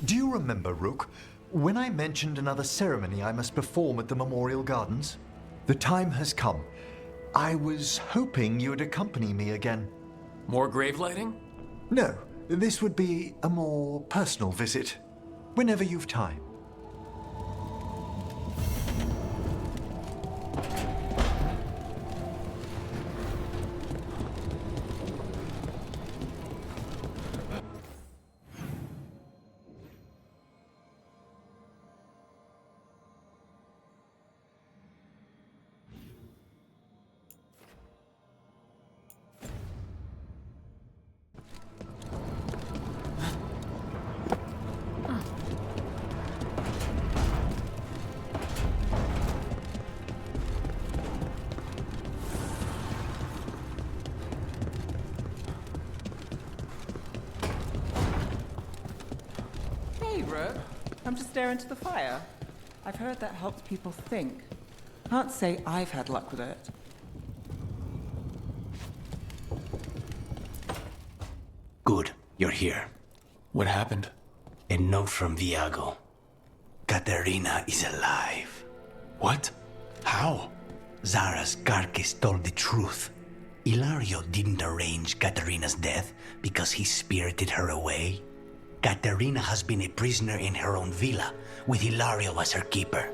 Do you remember, Rook, when I mentioned another ceremony I must perform at the Memorial Gardens? The time has come. I was hoping you would accompany me again. More grave lighting? No, this would be a more personal visit. Whenever you've time. Come to stare into the fire. I've heard that helps people think. Can't say I've had luck with it. Good, you're here. What happened? A note from Viago. Katerina is alive. What? How? Zara's carcass told the truth. Ilario didn't arrange Katerina's death because he spirited her away. Katerina has been a prisoner in her own villa, with Ilario as her keeper.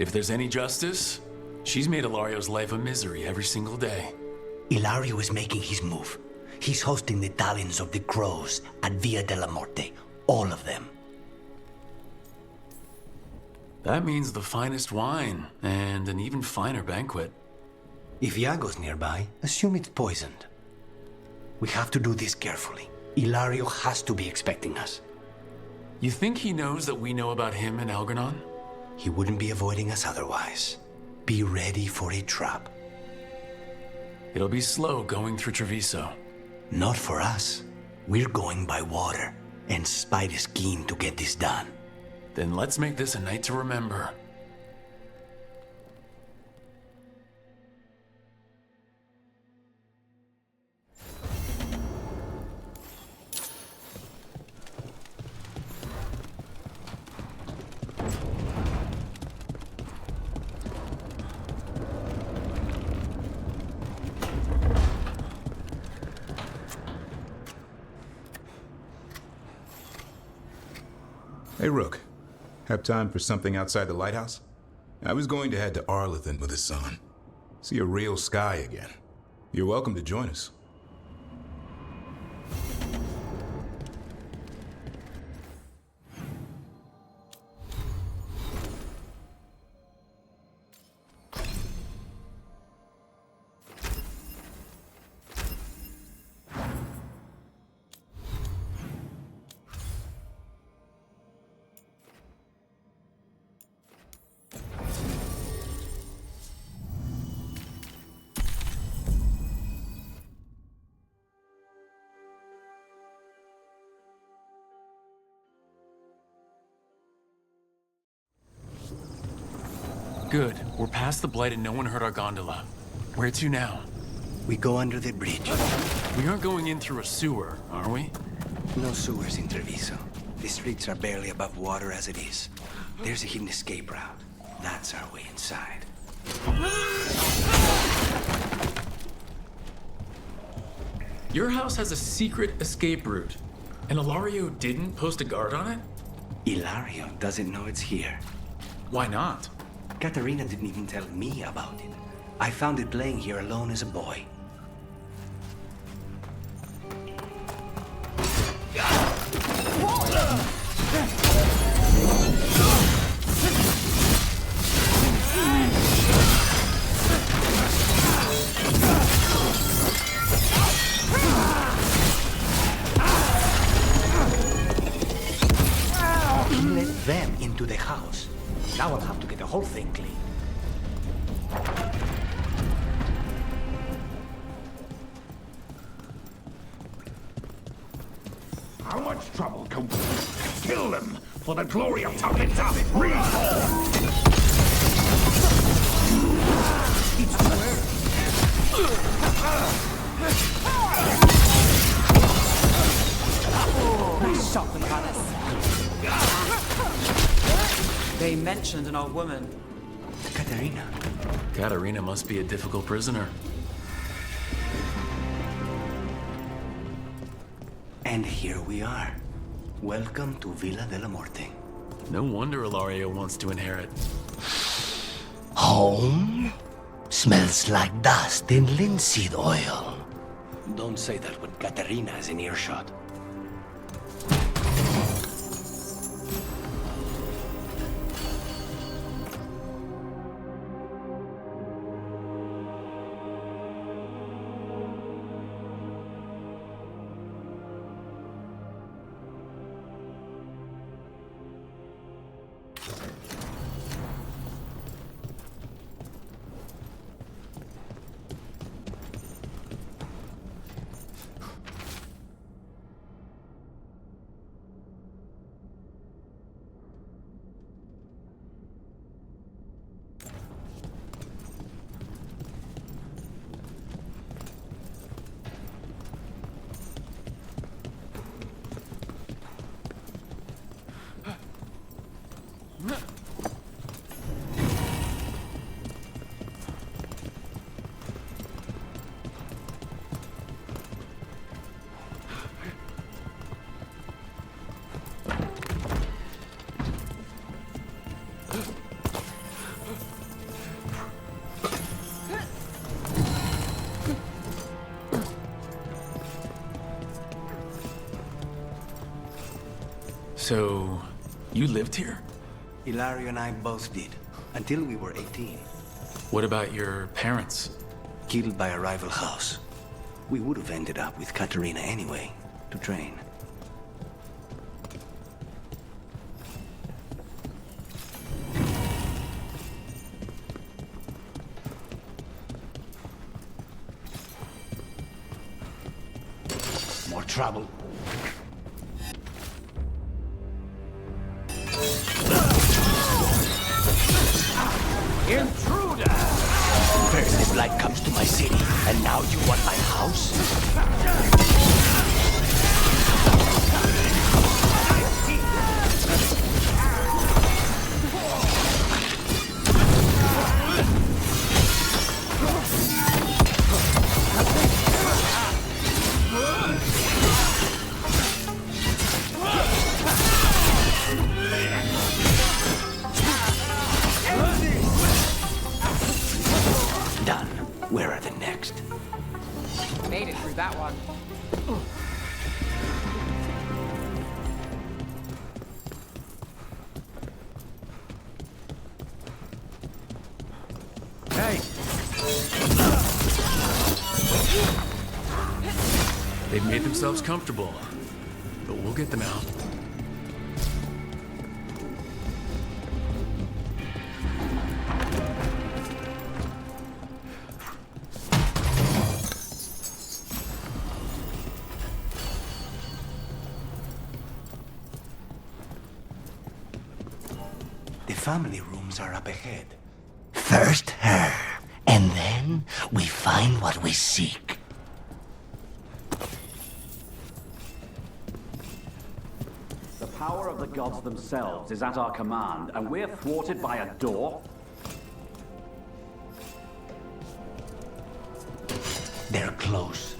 If there's any justice, she's made Ilario's life a misery every single day. Ilario is making his move. He's hosting the talents of the crows at Via della Morte. All of them. That means the finest wine, and an even finer banquet. If Iago's nearby, assume it's poisoned. We have to do this carefully. Ilario has to be expecting us. You think he knows that we know about him and Algernon? He wouldn't be avoiding us otherwise. Be ready for a trap. It'll be slow going through Treviso. Not for us. We're going by water, and Spite is keen to get this done. Then let's make this a night to remember. Hey, Rook. Have time for something outside the lighthouse? I was going to head to Arlington with the sun. See a real sky again. You're welcome to join us. Good. We're past the blight and no one heard our gondola. Where to now? We go under the bridge. We aren't going in through a sewer, are we? No sewers in Treviso. The streets are barely above water as it is. There's a hidden escape route. That's our way inside. Your house has a secret escape route, and Ilario didn't post a guard on it? Ilario doesn't know it's here. Why not? Katerina didn't even tell me about it. I found it playing here alone as a boy. He let them into the house. Now I'll have to get the whole thing clean. How much trouble can we kill them for the glory of Tabitha? Reform! It's where? shot the palace. They mentioned an old woman. Katerina. Katerina must be a difficult prisoner. And here we are. Welcome to Villa de la Muerte. No wonder Ilario wants to inherit. Home? Smells like dust and linseed oil. Don't say that when Katerina is in earshot. So, you lived here? Ilario and I both did, until we were 18. What about your parents? Killed by a rival house. We would have ended up with Katerina anyway, to train. More trouble. Intruder! First the blight comes to my city, and now you want my house? Done. Where are the next? Made it through that one. Hey! They've made themselves comfortable, but we'll get them out. The family rooms are up ahead. First her, and then we find what we seek. The power of the gods themselves is at our command, and we're thwarted by a door? They're close.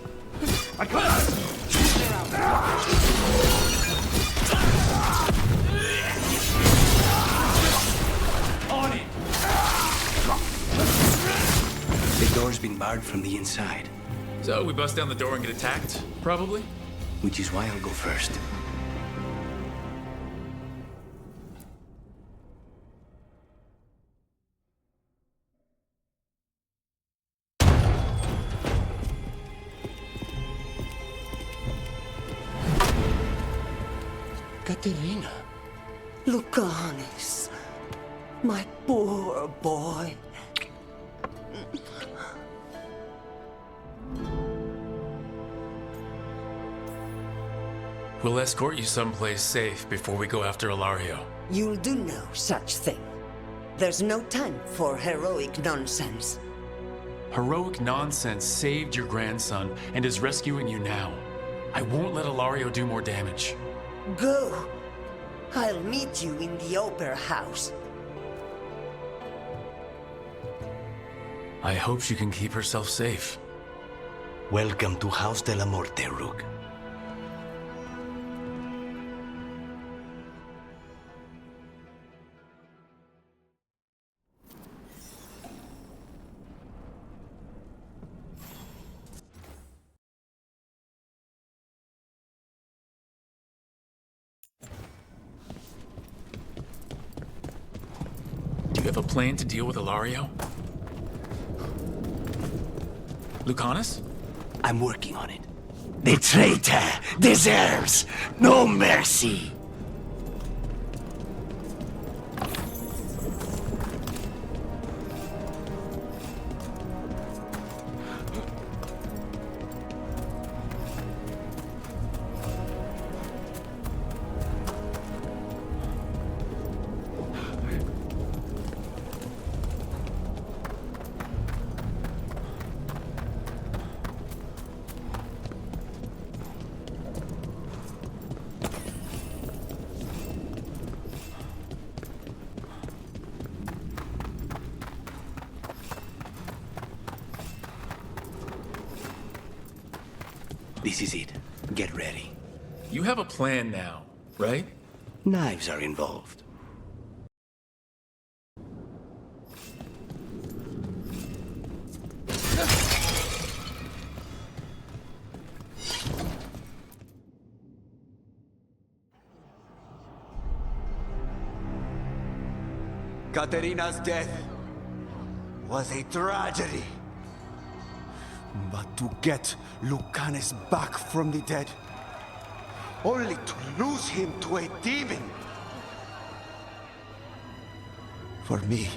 I can't! On it! The door's been barred from the inside, So we bust down the door and get attacked, probably? which is why I'll go first. Katerina. Lucanis, my poor boy. We'll escort you someplace safe before we go after Ilario. You'll do no such thing. There's no time for heroic nonsense. Heroic nonsense saved your grandson and is rescuing you now. I won't let Ilario do more damage. Go! I'll meet you in the opera house. I hope she can keep herself safe. Welcome to House de la Morte, Rook. Do you have a plan to deal with Ilario? Lucanus? I'm working on it. The traitor deserves no mercy. This is it. Get ready. You have a plan now, right? Knives are involved. Katerina's death was a tragedy. But to get Lucanus back from the dead, only to lose him to a demon. For me,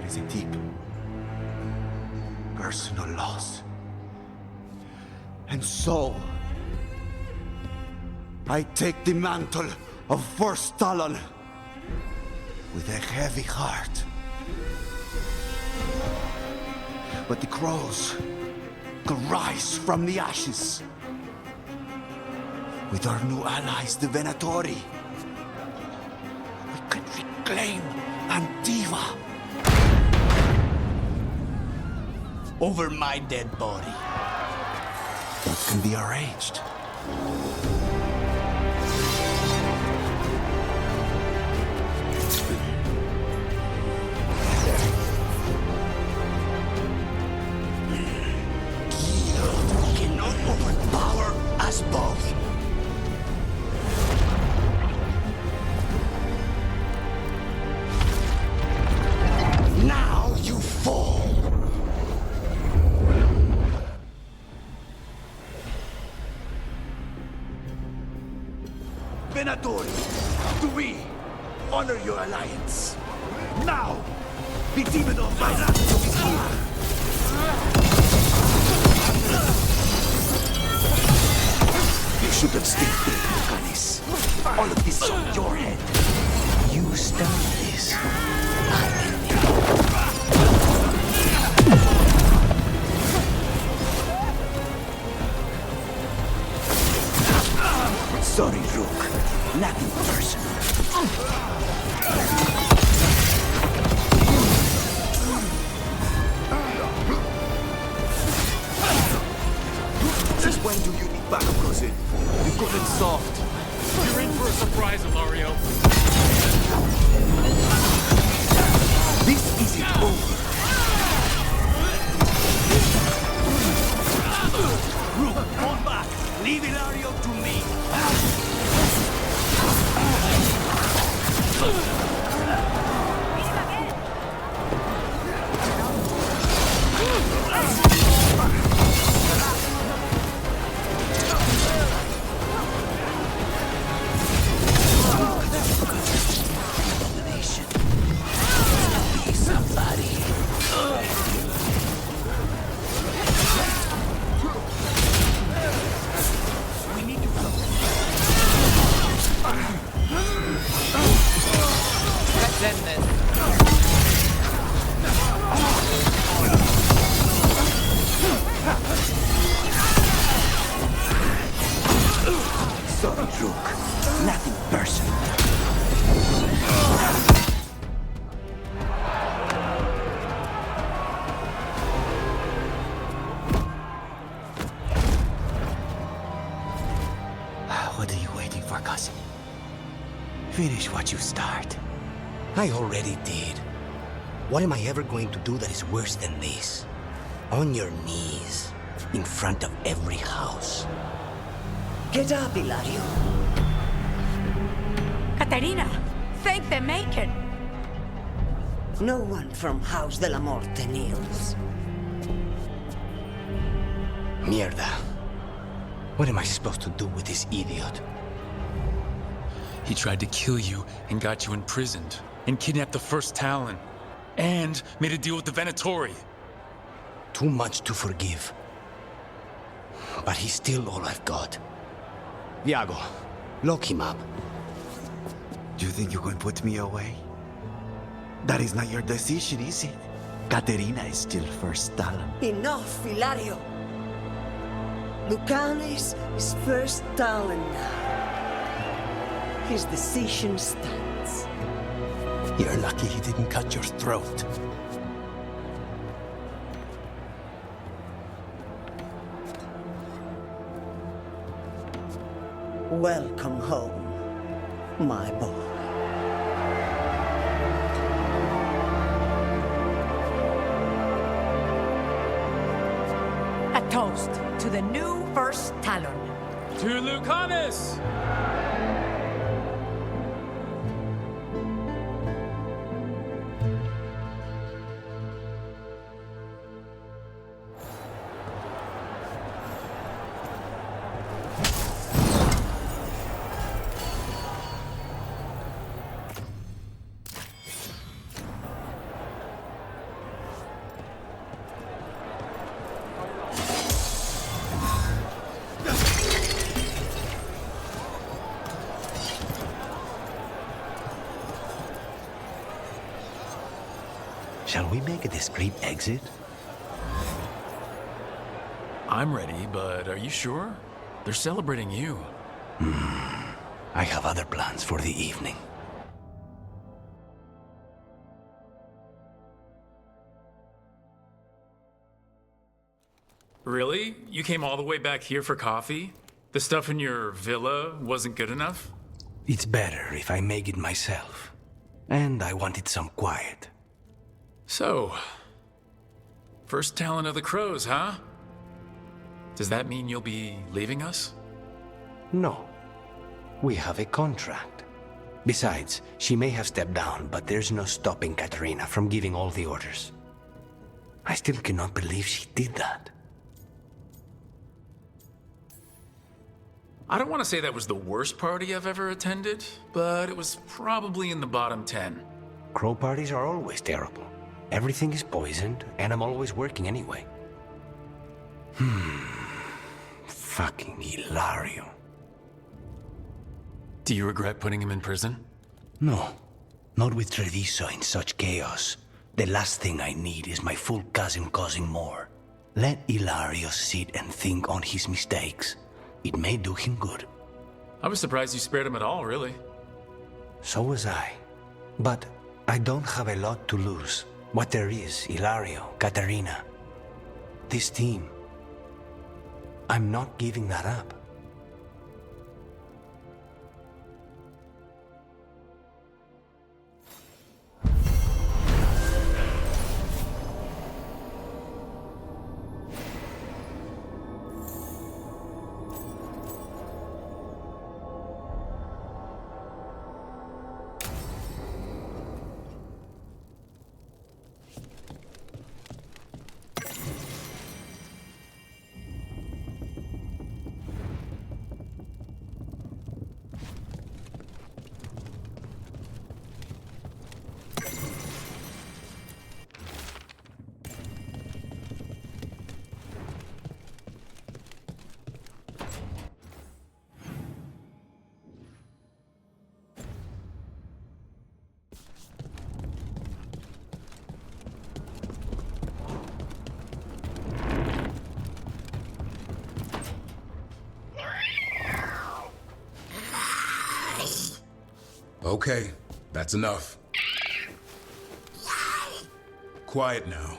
it is a deep, personal loss. And so, I take the mantle of First Talon with a heavy heart. But the crows could rise from the ashes. With our new allies, the Venatori, we could reclaim Antiva. Over my dead body. That can be arranged. Cannot overpower us both. Now you fall. Venatori, do we honor your alliance? Now, the demon of Vairacto is here! You should have stayed there, Lucanus. All of this is on your head. You started this. Sorry, Rook. Nothing personal. Since when do you need backup, cousin? You've got it soft. You're in for a surprise, Ilario. This isn't over. Rook, fall back. Leave Ilario to me. Sorry, Rook. Nothing personal. What are you waiting for, cousin? Finish what you start. I already did. What am I ever going to do that is worse than this? On your knees, in front of every house. Get up, Ilario. Katerina, thank the Macon. No one from House de la Morte kneels. Mierda. What am I supposed to do with this idiot? He tried to kill you and got you imprisoned, and kidnapped the first Talon, and made a deal with the Venatori. Too much to forgive. But he's still all I've got. Viago, lock him up. You think you can put me away? That is not your decision, is it? Caterina is still first Talon. Enough, Ilario. Lucanes is first Talon now. His decision stands. You're lucky he didn't cut your throat. Welcome home, my boy. A toast to the new first Talon. To Lucanus! Shall we make a discreet exit? I'm ready, but are you sure? They're celebrating you. I have other plans for the evening. Really? You came all the way back here for coffee? The stuff in your villa wasn't good enough? It's better if I make it myself. And I wanted some quiet. So, first Talon of the Crows, huh? Does that mean you'll be leaving us? No. We have a contract. Besides, she may have stepped down, but there's no stopping Katerina from giving all the orders. I still cannot believe she did that. I don't want to say that was the worst party I've ever attended, but it was probably in the bottom 10. Crow parties are always terrible. Everything is poisoned, and I'm always working anyway. Fucking Hilario. Do you regret putting him in prison? No. Not with Treviso in such chaos. The last thing I need is my full cousin causing more. Let Hilario sit and think on his mistakes. It may do him good. I was surprised you spared him at all, really. So was I. But I don't have a lot to lose. What there is, Hilario, Katerina. This team. I'm not giving that up. Okay, that's enough. Quiet now.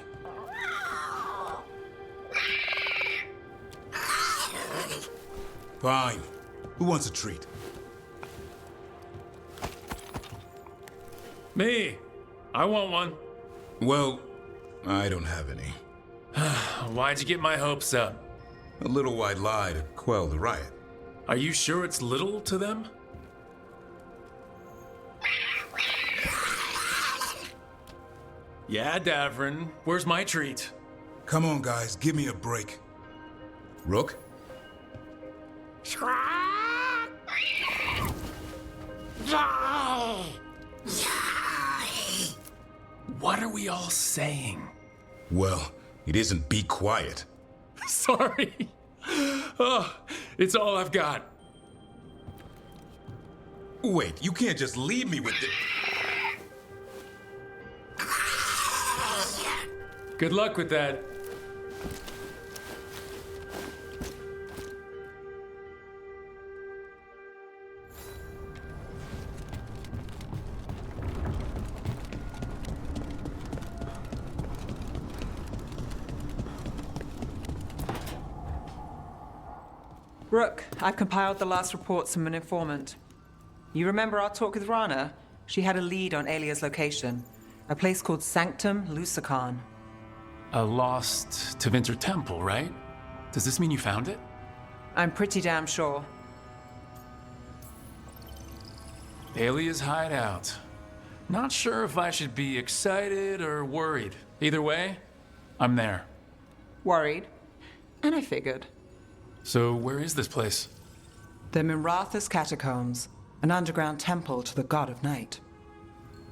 Fine. Who wants a treat? Me. I want one. Well, I don't have any. Why'd you get my hopes up? A little white lie to quell the riot. Are you sure it's little to them? Yeah, Davrin. Where's my treat? Come on, guys, give me a break. Rook? What are we all saying? Well, it isn't be quiet. Sorry. Oh, it's all I've got. Wait, you can't just leave me with it. Good luck with that. Rook, I've compiled the last reports from an informant. You remember our talk with Rana? She had a lead on Alia's location. A place called Sanctum Lucican. A lost Tevinter temple, right? Does this mean you found it? I'm pretty damn sure. Alia's hideout. Not sure if I should be excited or worried. Either way, I'm there. Worried. And I figured. So where is this place? The Mirathas Catacombs, an underground temple to the god of night.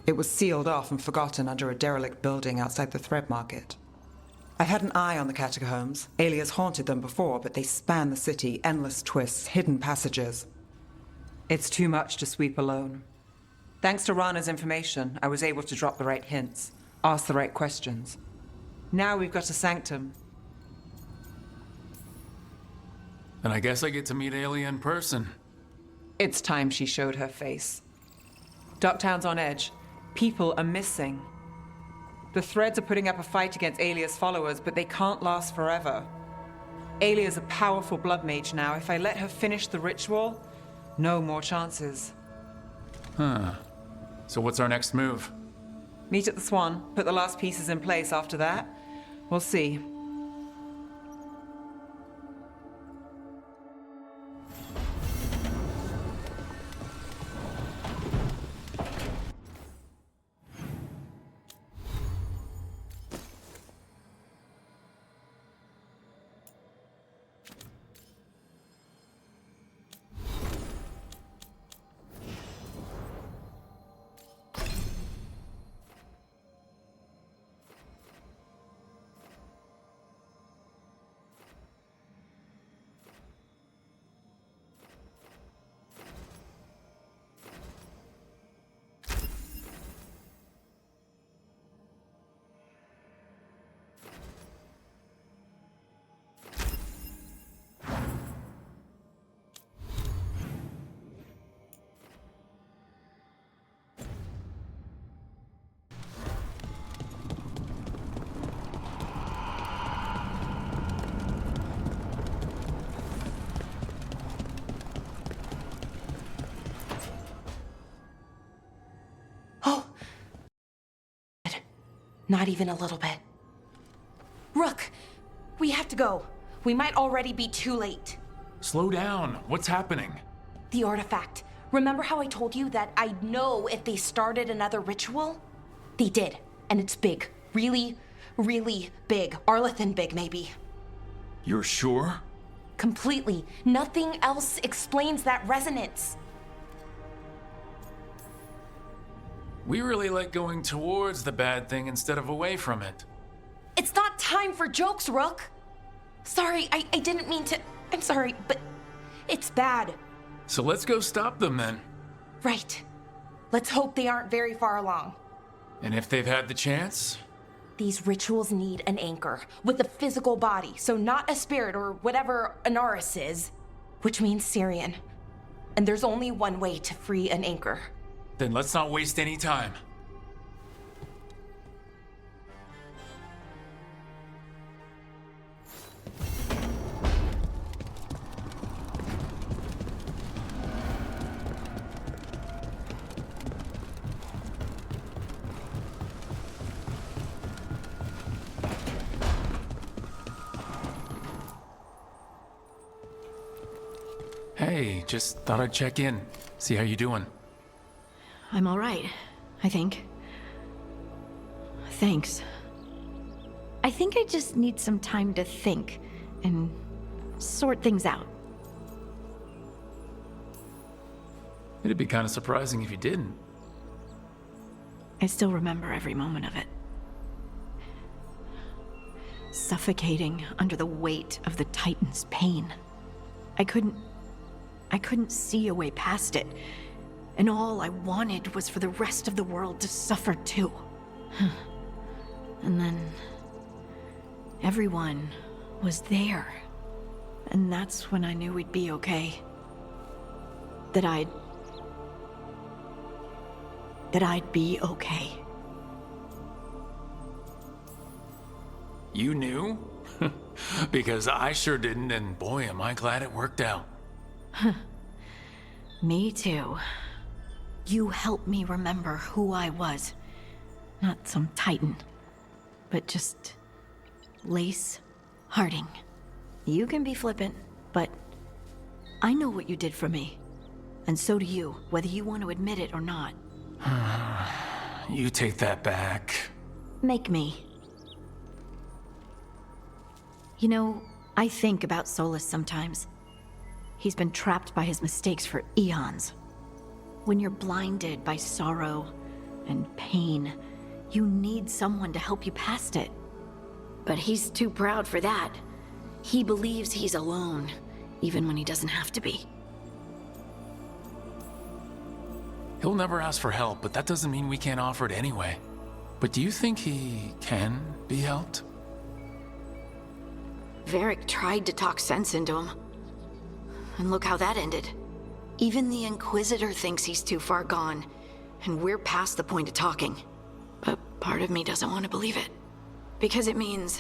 It was sealed off and forgotten under a derelict building outside the Thread Market. I've had an eye on the catacombs. Alias haunted them before, but they span the city, endless twists, hidden passages. It's too much to sweep alone. Thanks to Rana's information, I was able to drop the right hints, ask the right questions. Now we've got a sanctum. Then I guess I get to meet Alia in person. It's time she showed her face. Ducktown's on edge. People are missing. The Threads are putting up a fight against Alia's followers, but they can't last forever. Alia's a powerful blood mage now. If I let her finish the ritual, no more chances. Huh. So what's our next move? Meet at the Swan, put the last pieces in place. After that, we'll see. Not even a little bit. Rook, we have to go. We might already be too late. Slow down. What's happening? The artifact. Remember how I told you that I'd know if they started another ritual? They did, and it's big. Really, really big. Arlethan big, maybe. You're sure? Completely. Nothing else explains that resonance. We really like going towards the bad thing instead of away from it. It's not time for jokes, Rook. Sorry, I didn't mean to. I'm sorry, but it's bad. So let's go stop them then. Right. Let's hope they aren't very far along. And if they've had the chance? These rituals need an anchor with a physical body, so not a spirit or whatever Anaris is, which means Syrian. And there's only one way to free an anchor. Then let's not waste any time. Hey, just thought I'd check in, see how you doing. I'm all right, I think. Thanks. I think I just need some time to think and sort things out. It'd be kind of surprising if you didn't. I still remember every moment of it. Suffocating under the weight of the Titan's pain. I couldn't see a way past it. And all I wanted was for the rest of the world to suffer too. And then everyone was there. And that's when I knew we'd be okay. That I'd be okay. You knew? Because I sure didn't, and boy, am I glad it worked out. Me too. You helped me remember who I was. Not some Titan, but just Lace Harding. You can be flippant, but I know what you did for me. And so do you, whether you want to admit it or not. You take that back. Make me. You know, I think about Solus sometimes. He's been trapped by his mistakes for eons. When you're blinded by sorrow and pain, you need someone to help you past it. But he's too proud for that. He believes he's alone, even when he doesn't have to be. He'll never ask for help, but that doesn't mean we can't offer it anyway. But do you think he can be helped? Varric tried to talk sense into him. And look how that ended. Even the Inquisitor thinks he's too far gone, and we're past the point of talking. But part of me doesn't want to believe it. Because it means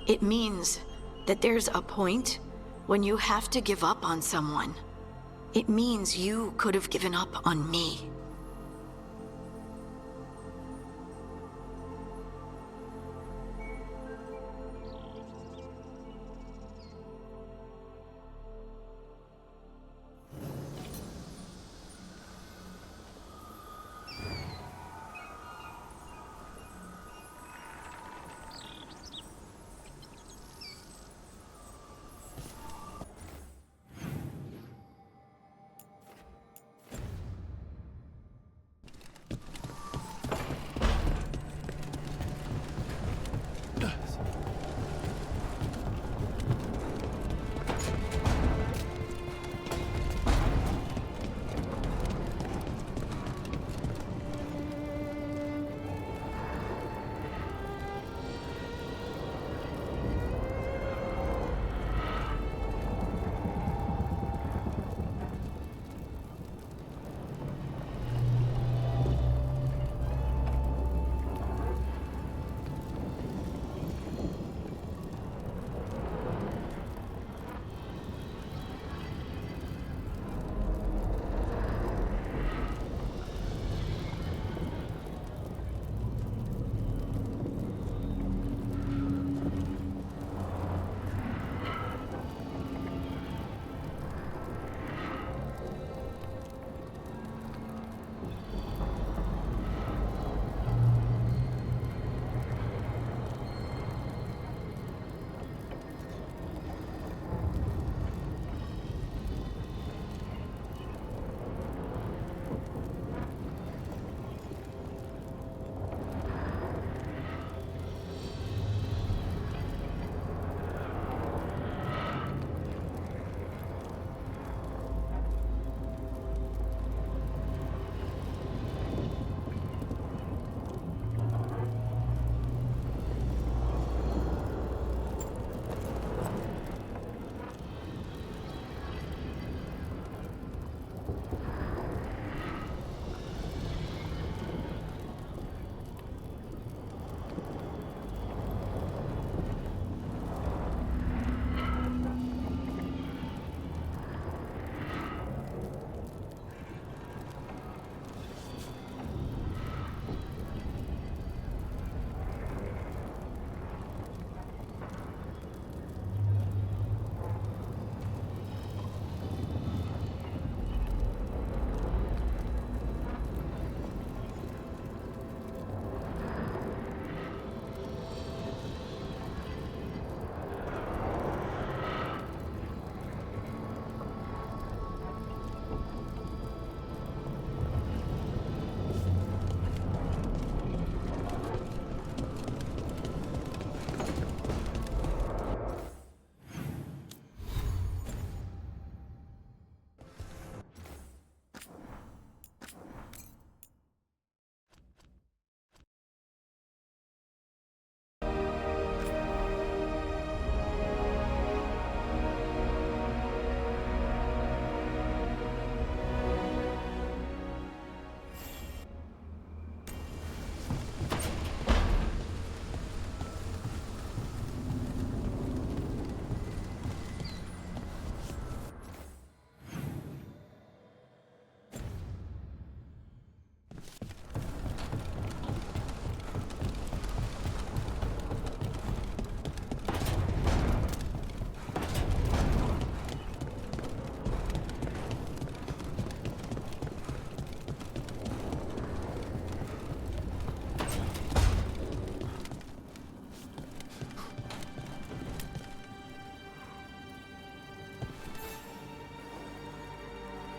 that there's a point when you have to give up on someone. It means you could have given up on me.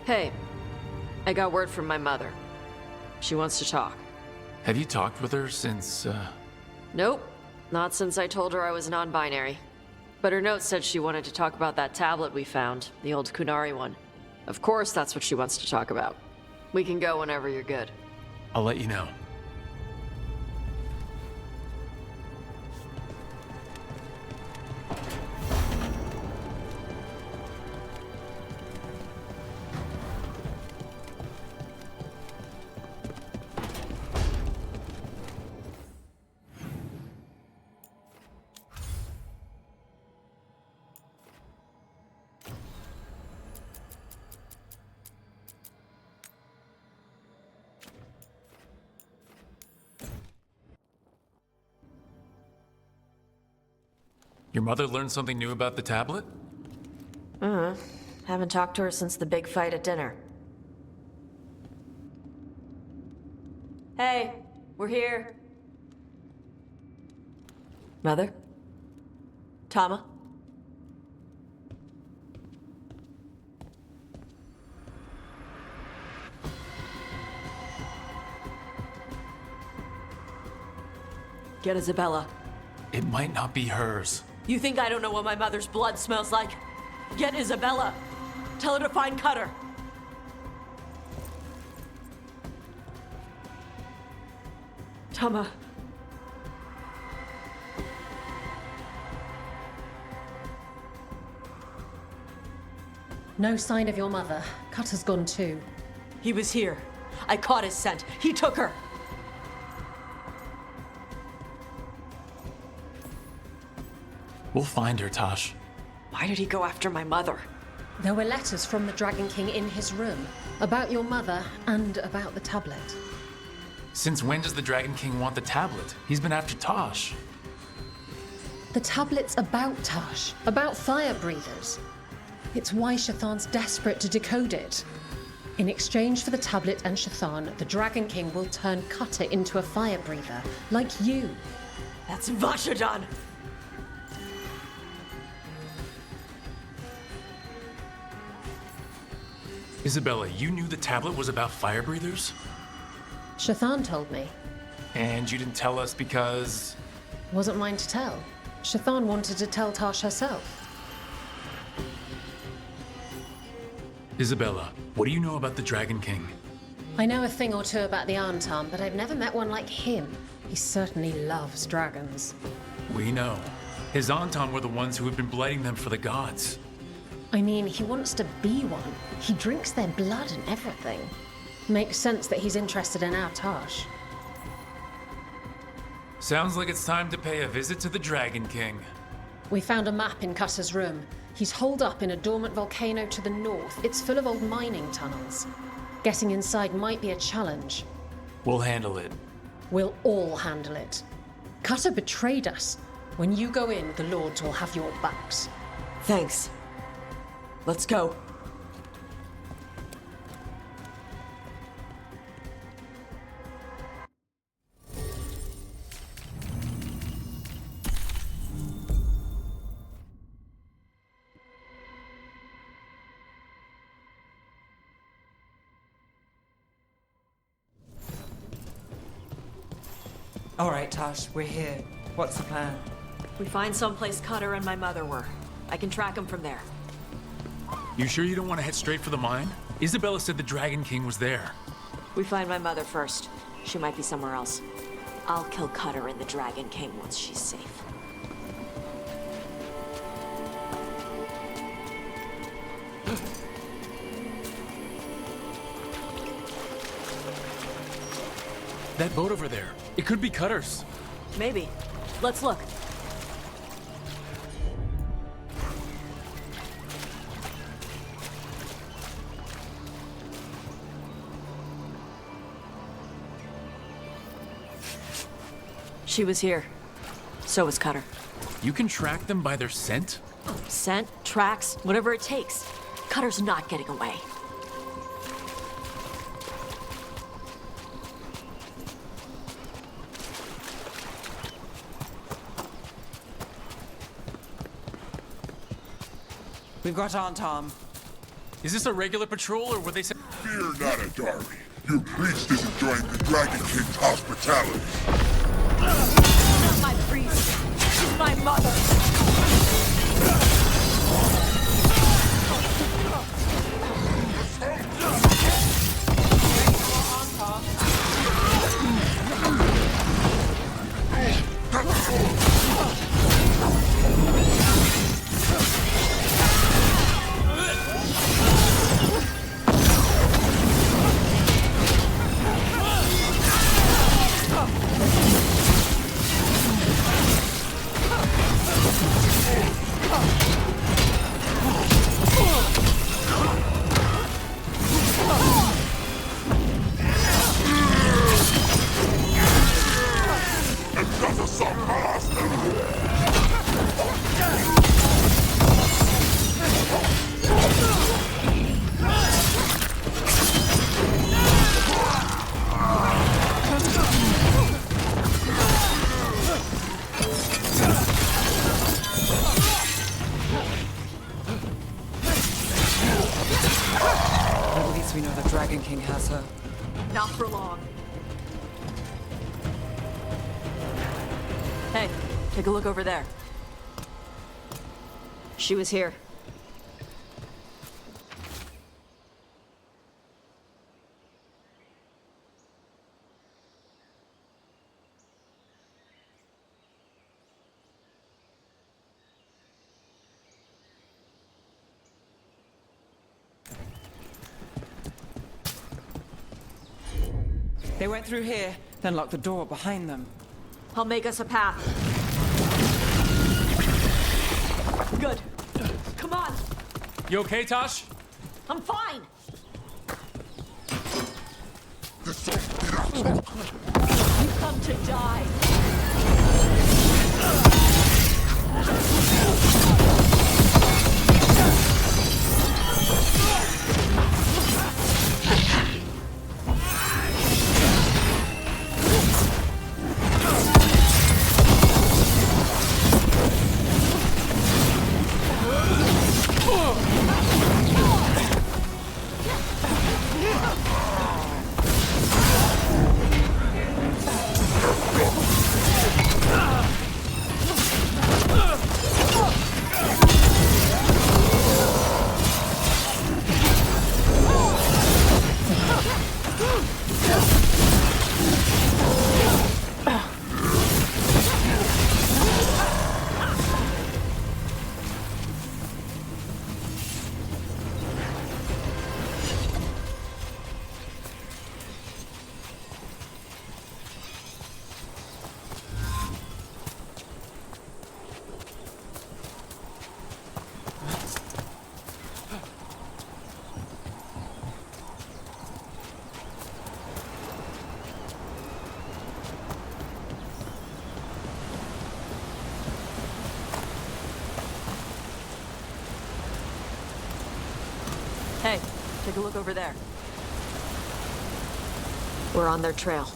Hey, I got word from my mother. She wants to talk. Have you talked with her since, Nope, not since I told her I was non-binary. But her note said she wanted to talk about that tablet we found, the old Kunari one. Of course that's what she wants to talk about. We can go whenever you're good. I'll let you know. Your mother learned something new about the tablet? Haven't talked to her since the big fight at dinner. Hey, we're here. Mother? Tama? Get Isabella. It might not be hers. You think I don't know what my mother's blood smells like? Get Isabella. Tell her to find Cutter. Tama. No sign of your mother. Cutter's gone too. He was here. I caught his scent. He took her. We'll find her, Tosh. Why did he go after my mother? There were letters from the Dragon King in his room about your mother and about the tablet. Since when does the Dragon King want the tablet? He's been after Tosh. The tablet's about Tash, about fire breathers. It's why Shathan's desperate to decode it. In exchange for the tablet and Shathan, the Dragon King will turn Cutter into a fire breather, like you. That's Vashadan! Isabella, you knew the tablet was about fire breathers? Shathan told me. And you didn't tell us because... Wasn't mine to tell. Shathan wanted to tell Tash herself. Isabella, what do you know about the Dragon King? I know a thing or two about the Arntam, but I've never met one like him. He certainly loves dragons. We know. His Anton were the ones who had been blighting them for the gods. I mean, he wants to be one. He drinks their blood and everything. Makes sense that he's interested in our Tash. Sounds like it's time to pay a visit to the Dragon King. We found a map in Cutter's room. He's holed up in a dormant volcano to the north. It's full of old mining tunnels. Getting inside might be a challenge. We'll handle it. We'll all handle it. Cutter betrayed us. When you go in, the Lords will have your backs. Thanks. Let's go. All right, Tosh, we're here. What's the plan? We find someplace Cutter and my mother were. I can track them from there. You sure you don't want to head straight for the mine? Isabella said the Dragon King was there. We find my mother first. She might be somewhere else. I'll kill Cutter and the Dragon King once she's safe. That boat over there. It could be Cutter's. Maybe. Let's look. She was here. So was Cutter. You can track them by their scent? Scent, tracks, whatever it takes. Cutter's not getting away. We've got Aunt Tom. Is this a regular patrol, or were they say— Fear not, Adari. Your priest is enjoying the Dragon King's hospitality. Not my priest. She's my mother. At least we know the Dragon King has her. Not for long. Hey, take a look over there. She was here. They went through here, then locked the door behind them. I'll make us a path. Good. Come on. You okay, Tosh? I'm fine. You come to die. Hey, take a look over there. We're on their trail.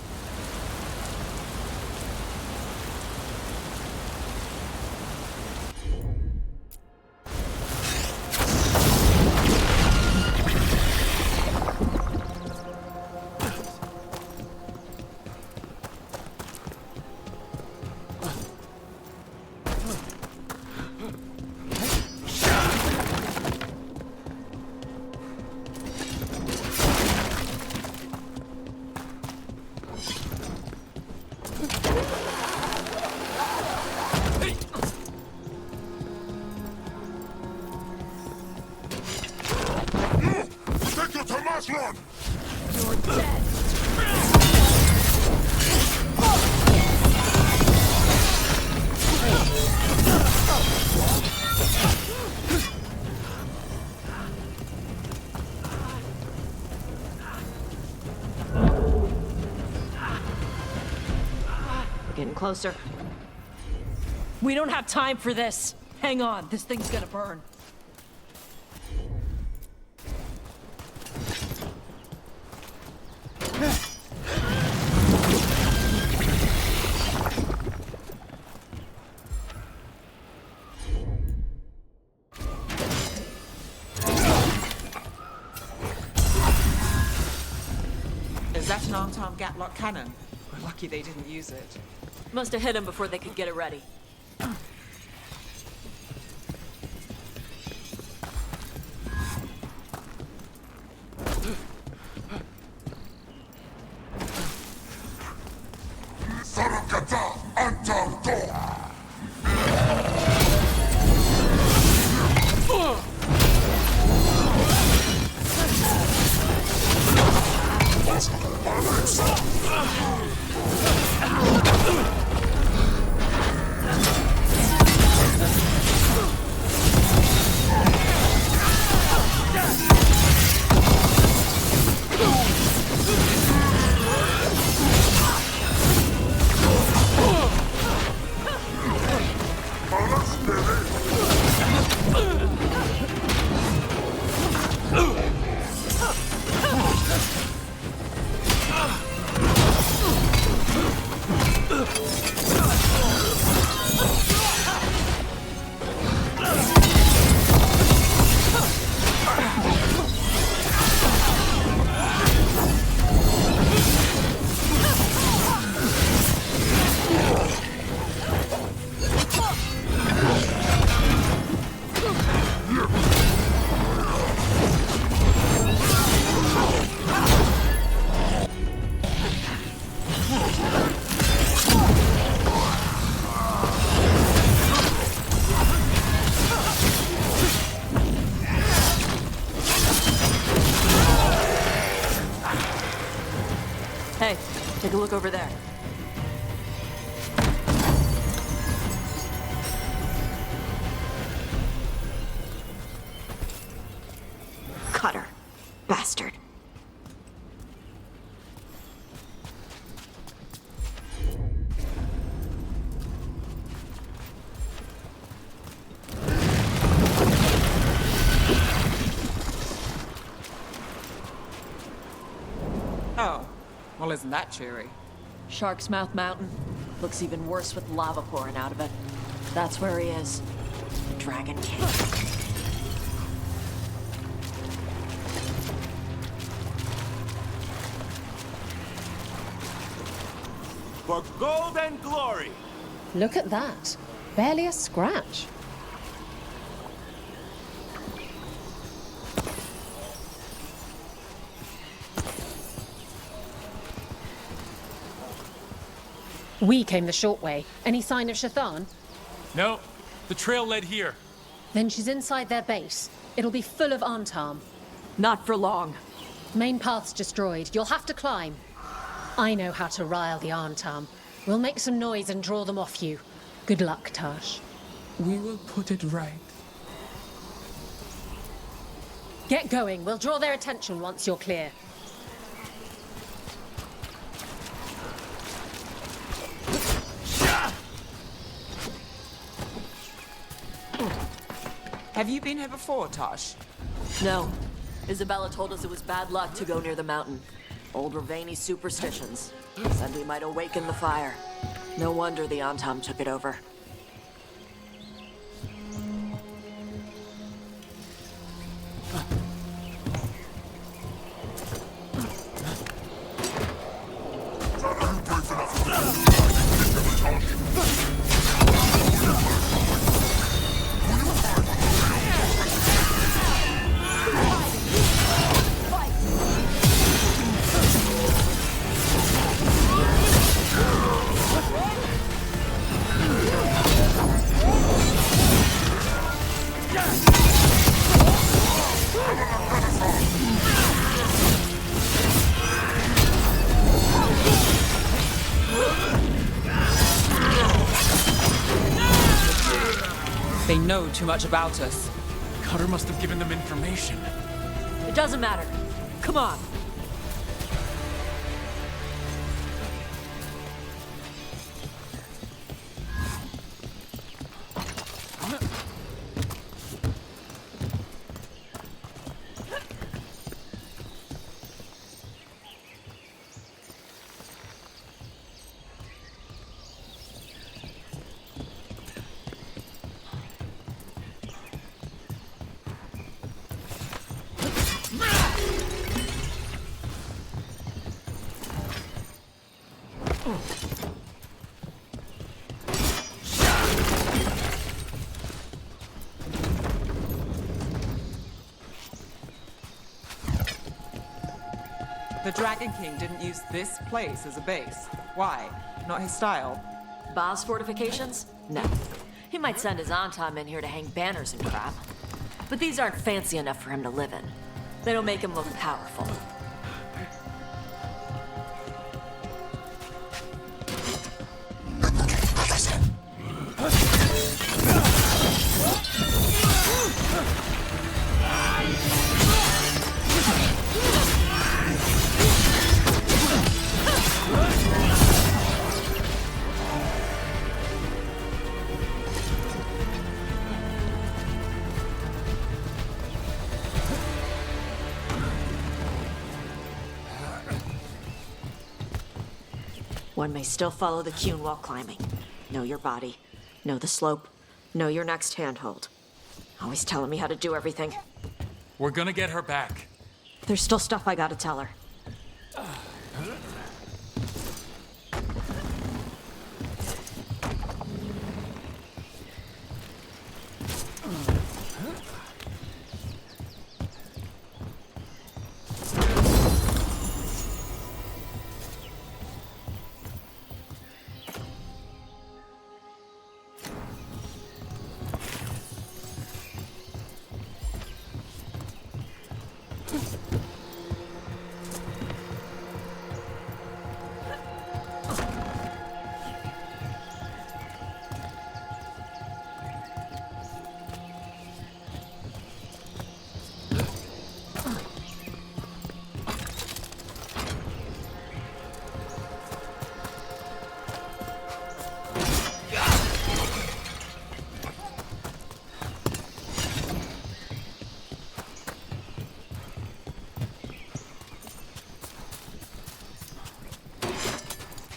Run! You're dead. Getting closer. We don't have time for this. Hang on, this thing's gonna burn. Was that an armed Gatlock cannon? We're lucky they didn't use it. Must have hit him before they could get it ready. Sarakata Antar Dor! Hey, take a look over there. Cutter. Bastard. Oh. Well, isn't that cheery? Shark's Mouth Mountain. Looks even worse with lava pouring out of it. That's where he is. Dragon King. For gold and glory! Look at that. Barely a scratch. We came the short way. Any sign of Shathan? No, the trail led here. Then she's inside their base. It'll be full of Antam. Not for long. Main path's destroyed. You'll have to climb. I know how to rile the Antam. We'll make some noise and draw them off you. Good luck, Tash. We will put it right. Get going. We'll draw their attention once you're clear. Have you been here before, Tosh? No. Isabella told us it was bad luck to go near the mountain. Old Ravani superstitions. Said we might awaken the fire. No wonder the Antam took it over. They know too much about us. Cutter must have given them information. It doesn't matter. Come on. The Dragon King didn't use this place as a base. Why? Not his style. Ba's fortifications? No. He might send his Antam in here to hang banners and crap. But these aren't fancy enough for him to live in. They don't make him look powerful. One may still follow the Cune while climbing. Know your body. Know the slope. Know your next handhold. Always telling me how to do everything. We're gonna get her back. There's still stuff I gotta tell her.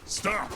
Stop!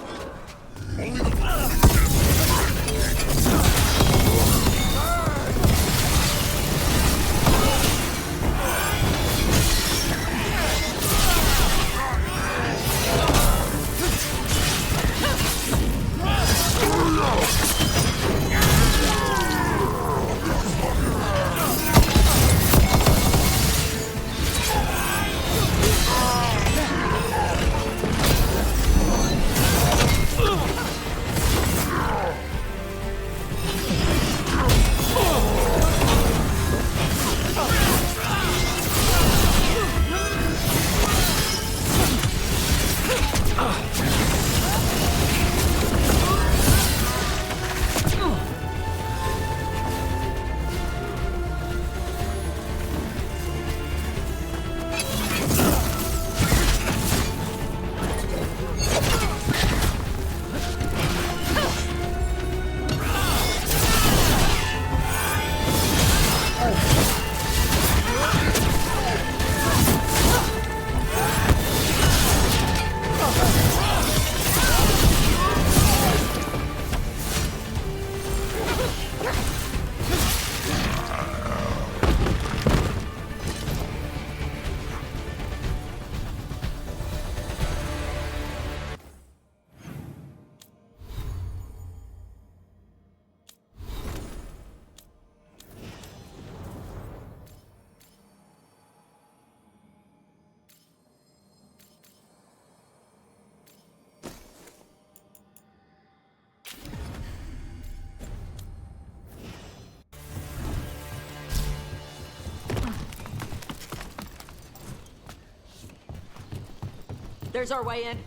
There's our way in.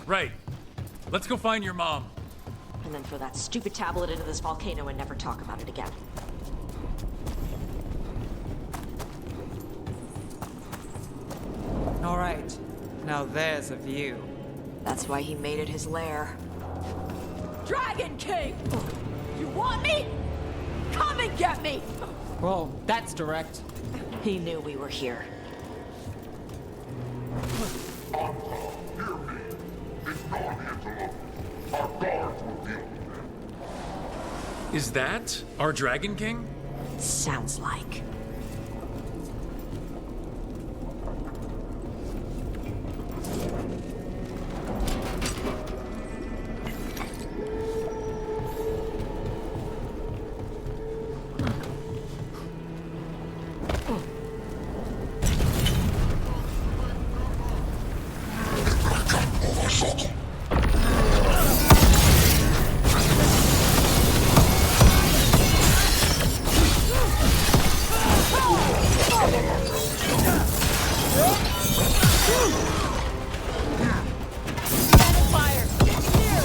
Right. Let's go find your mom. And then throw that stupid tablet into this volcano and never talk about it again. All right. Now there's a view. That's why he made it his lair. Dragon King! You want me? Come and get me! Well, that's direct. He knew we were here. Is that our Dragon King? Sounds like. Fire! Here!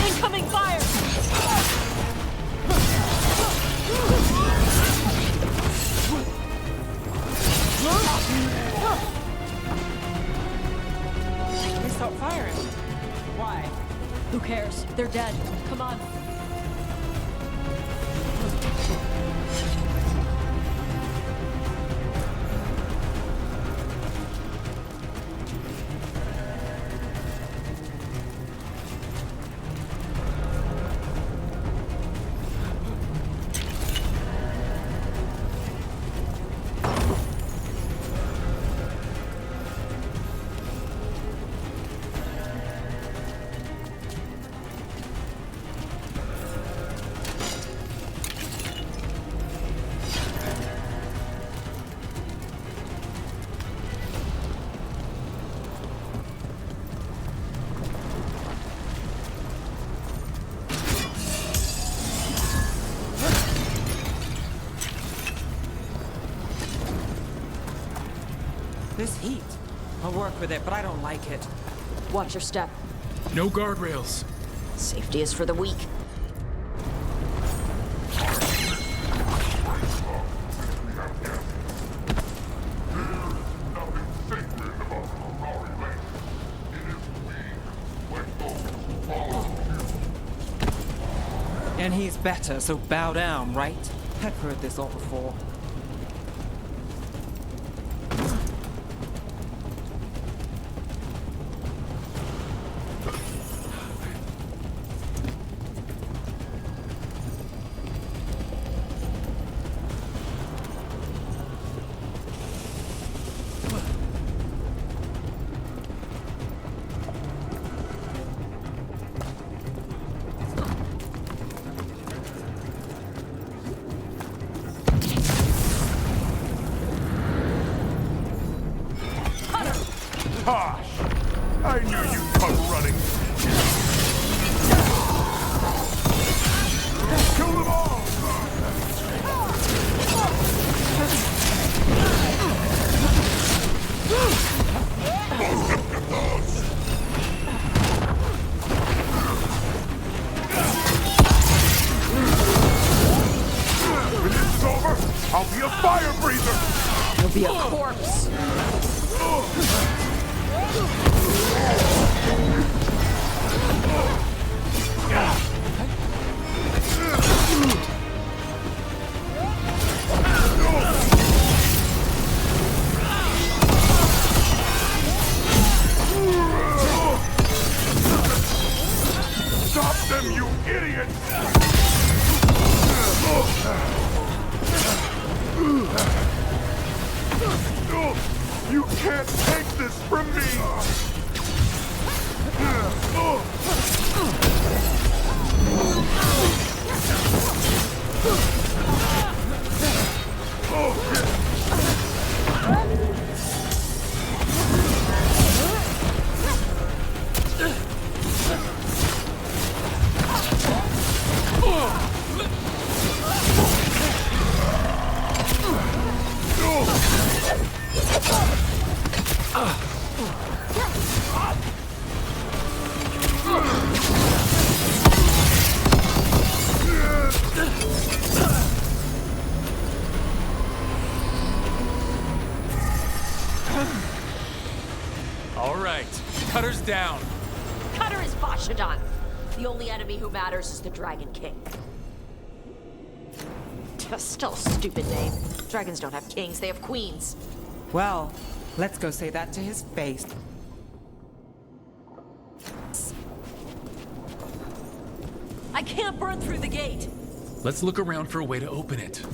Incoming fire! They stopped firing. Why? Who cares? They're dead. Come on. This heat. I'll work with it, but I don't like it. Watch your step. No guardrails. Safety is for the weak. And he's better, so bow down, right? I've heard this all before. Tosh! I knew you'd come running. Kill them all! When this is over, I'll be a fire breather! You'll be a corpse. Stop them, you idiots! You can't take this from me! All right. right. Cutter's down. Cutter is Vashadan. The only enemy who matters is the Dragon King. Still a stupid name. Dragons don't have kings, they have queens. Well, let's go say that to his face. I can't burn through the gate. Let's look around for a way to open it.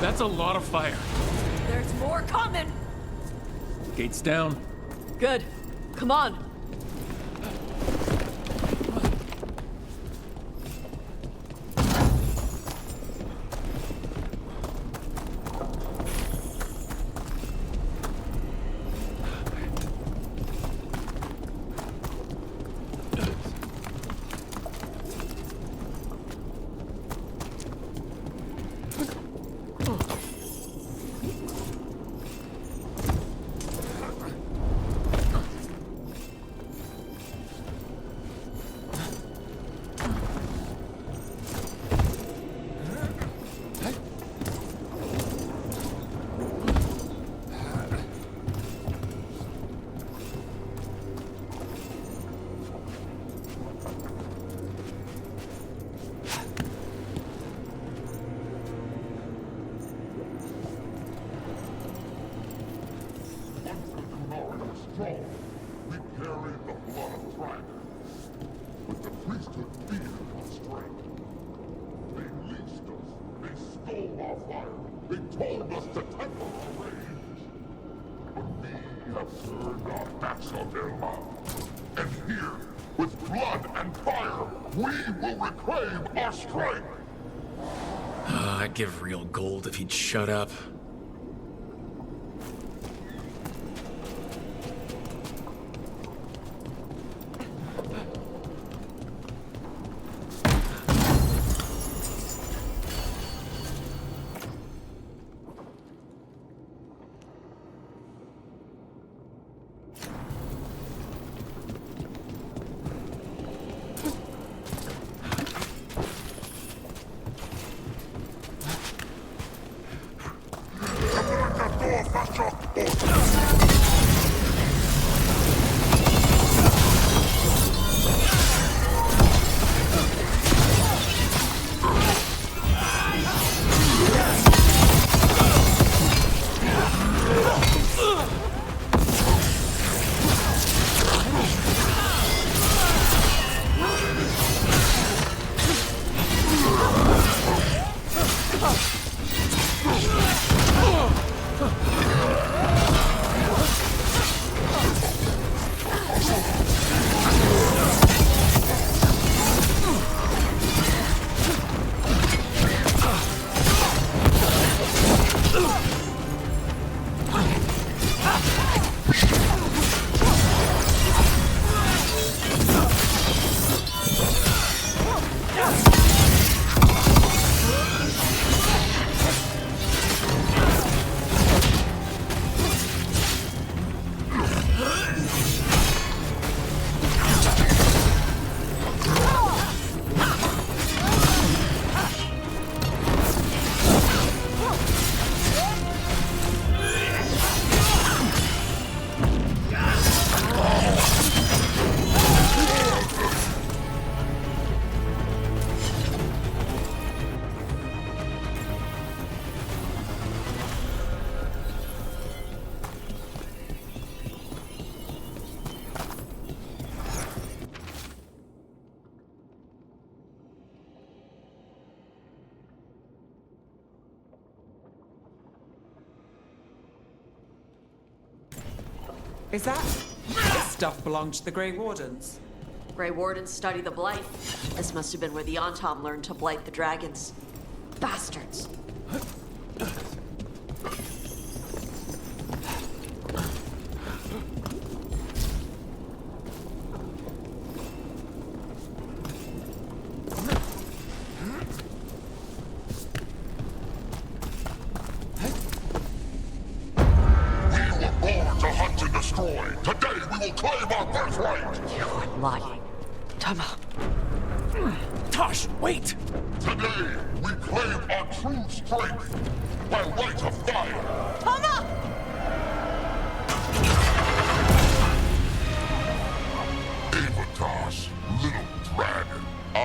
That's a lot of fire. There's more coming. Gates down. Good. Come on. strong. We carry the blood of dragons. With the priesthood feeding our strength. They leased us. They stole our fire. They told us to temper our rage. But we have turned our backs on their love. And here, with blood and fire, we will reclaim our strength. I'd give real gold if he'd shut up. Is that... This stuff belonged to the Grey Wardens. Grey Wardens study the Blight. This must have been where the Antom learned to blight the dragons. Bastards. Today we will claim our birthright! You are lying. Tama. Tosh, wait! Today we claim our true strength by right of fire! Tama! Avatosh, little dragon. I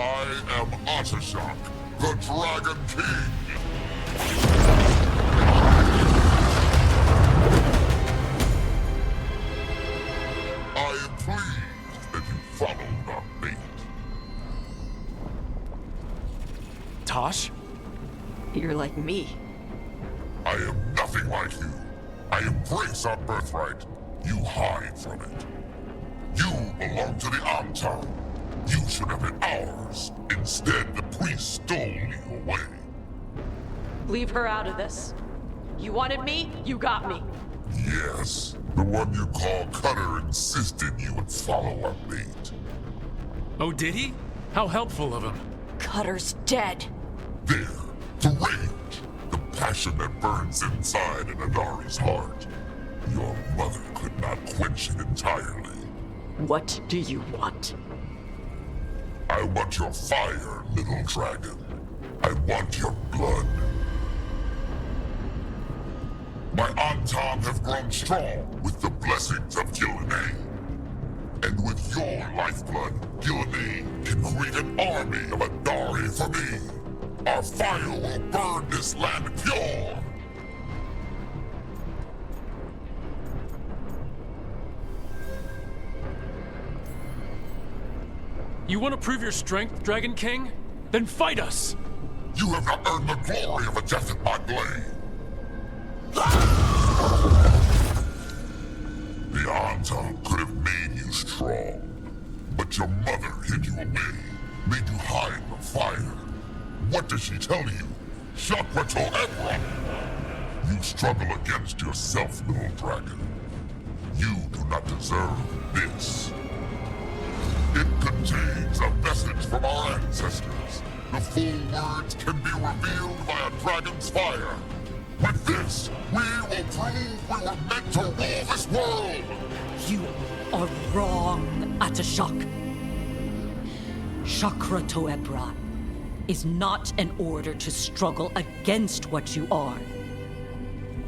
am Atashok, the Dragon King! I am pleased that you followed our fate. Tosh? You're like me. I am nothing like you. I embrace our birthright. You hide from it. You belong to the Antom. You should have been ours. Instead, the priest stole you away. Leave her out of this. You wanted me, you got me. Yes, the one you call Cutter insisted you would follow our mate. Oh, did he? How helpful of him. Cutter's dead. There, the rage, the passion that burns inside an Adari's heart. Your mother could not quench it entirely. What do you want? I want your fire, little dragon. I want your blood. My Antom have grown strong with the blessings of Gillenay. And with your lifeblood, Gillenay can create an army of Adari for me. Our fire will burn this land pure. You want to prove your strength, Dragon King? Then fight us! You have not earned the glory of a death at my blade. The Antom could have made you strong, but your mother hid you away, made you hide the fire. What does she tell you? Shakrato Ebra! You struggle against yourself, little dragon. You do not deserve this. It contains a message from our ancestors. The full words can be revealed by a dragon's fire. With this, we will prove we were meant to rule this world! You are wrong, Atashok. Chakra Toebra is not an order to struggle against what you are.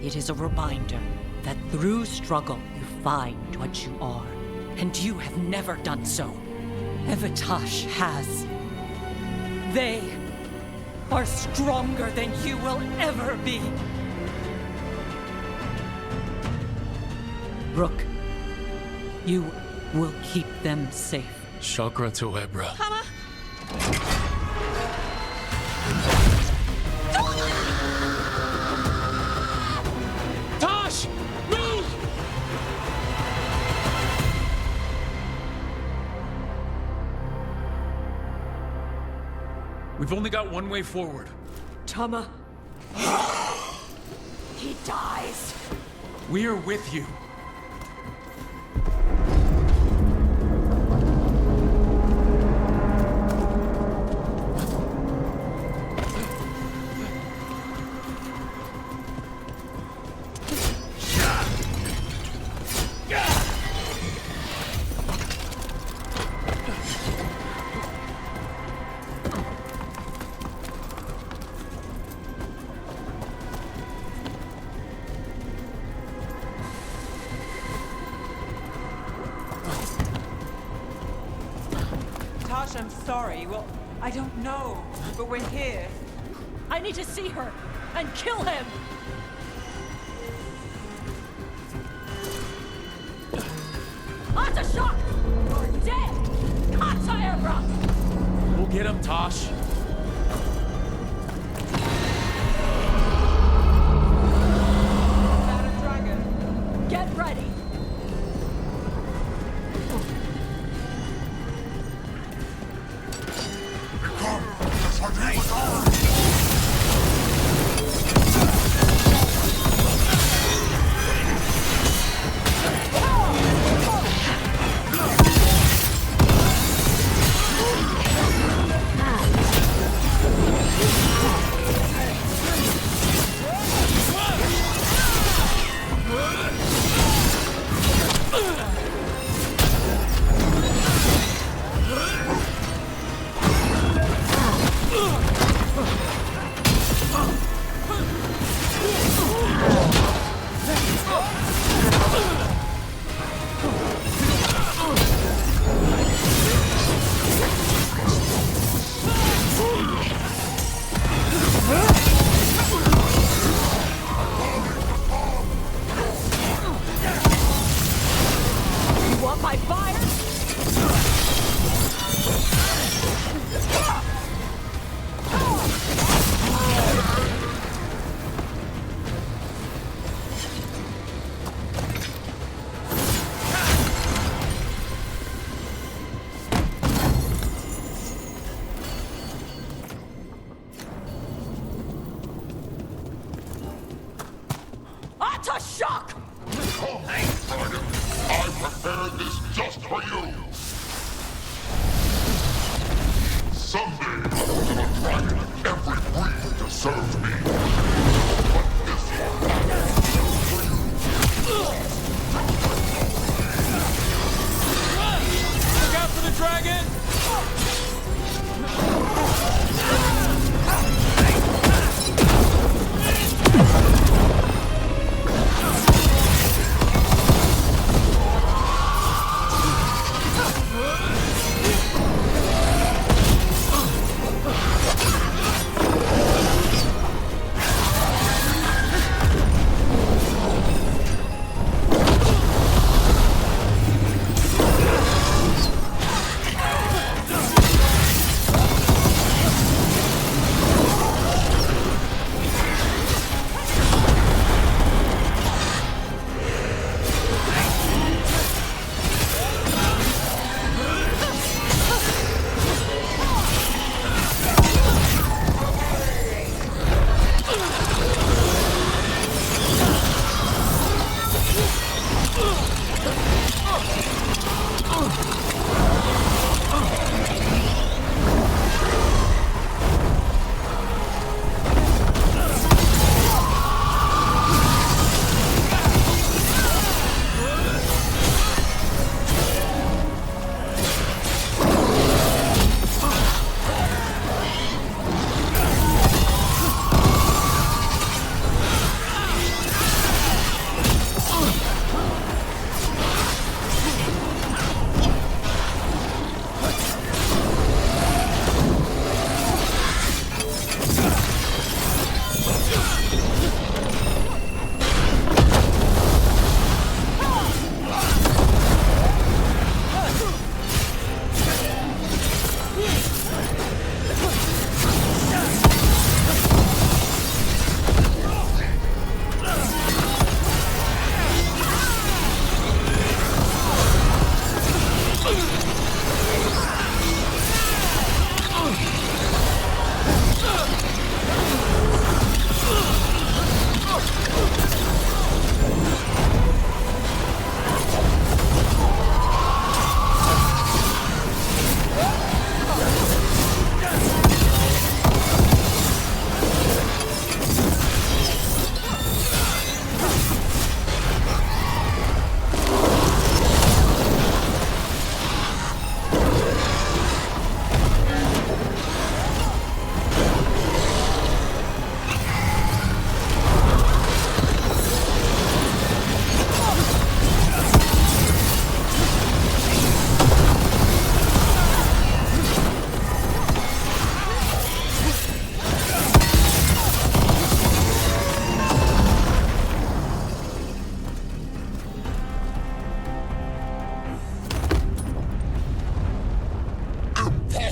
It is a reminder that through struggle you find what you are. And you have never done so. Evatash has. They are stronger than you will ever be. Rook, you will keep them safe. Chakra Toebra. Tama! Tosh! Move! We've only got one way forward. Tama. He dies! We are with you. Tash, I'm sorry. Well, I don't know, but we're here. I need to see her and kill him! Atashok! You're dead! Kataera! We'll get him, Tosh. That a dragon? Get ready! You want my fire? Shock! Come, Dragon! I prepared this just for you! Someday I will give a dragon every breed to serve me. But this one is for you. Look out for the dragon!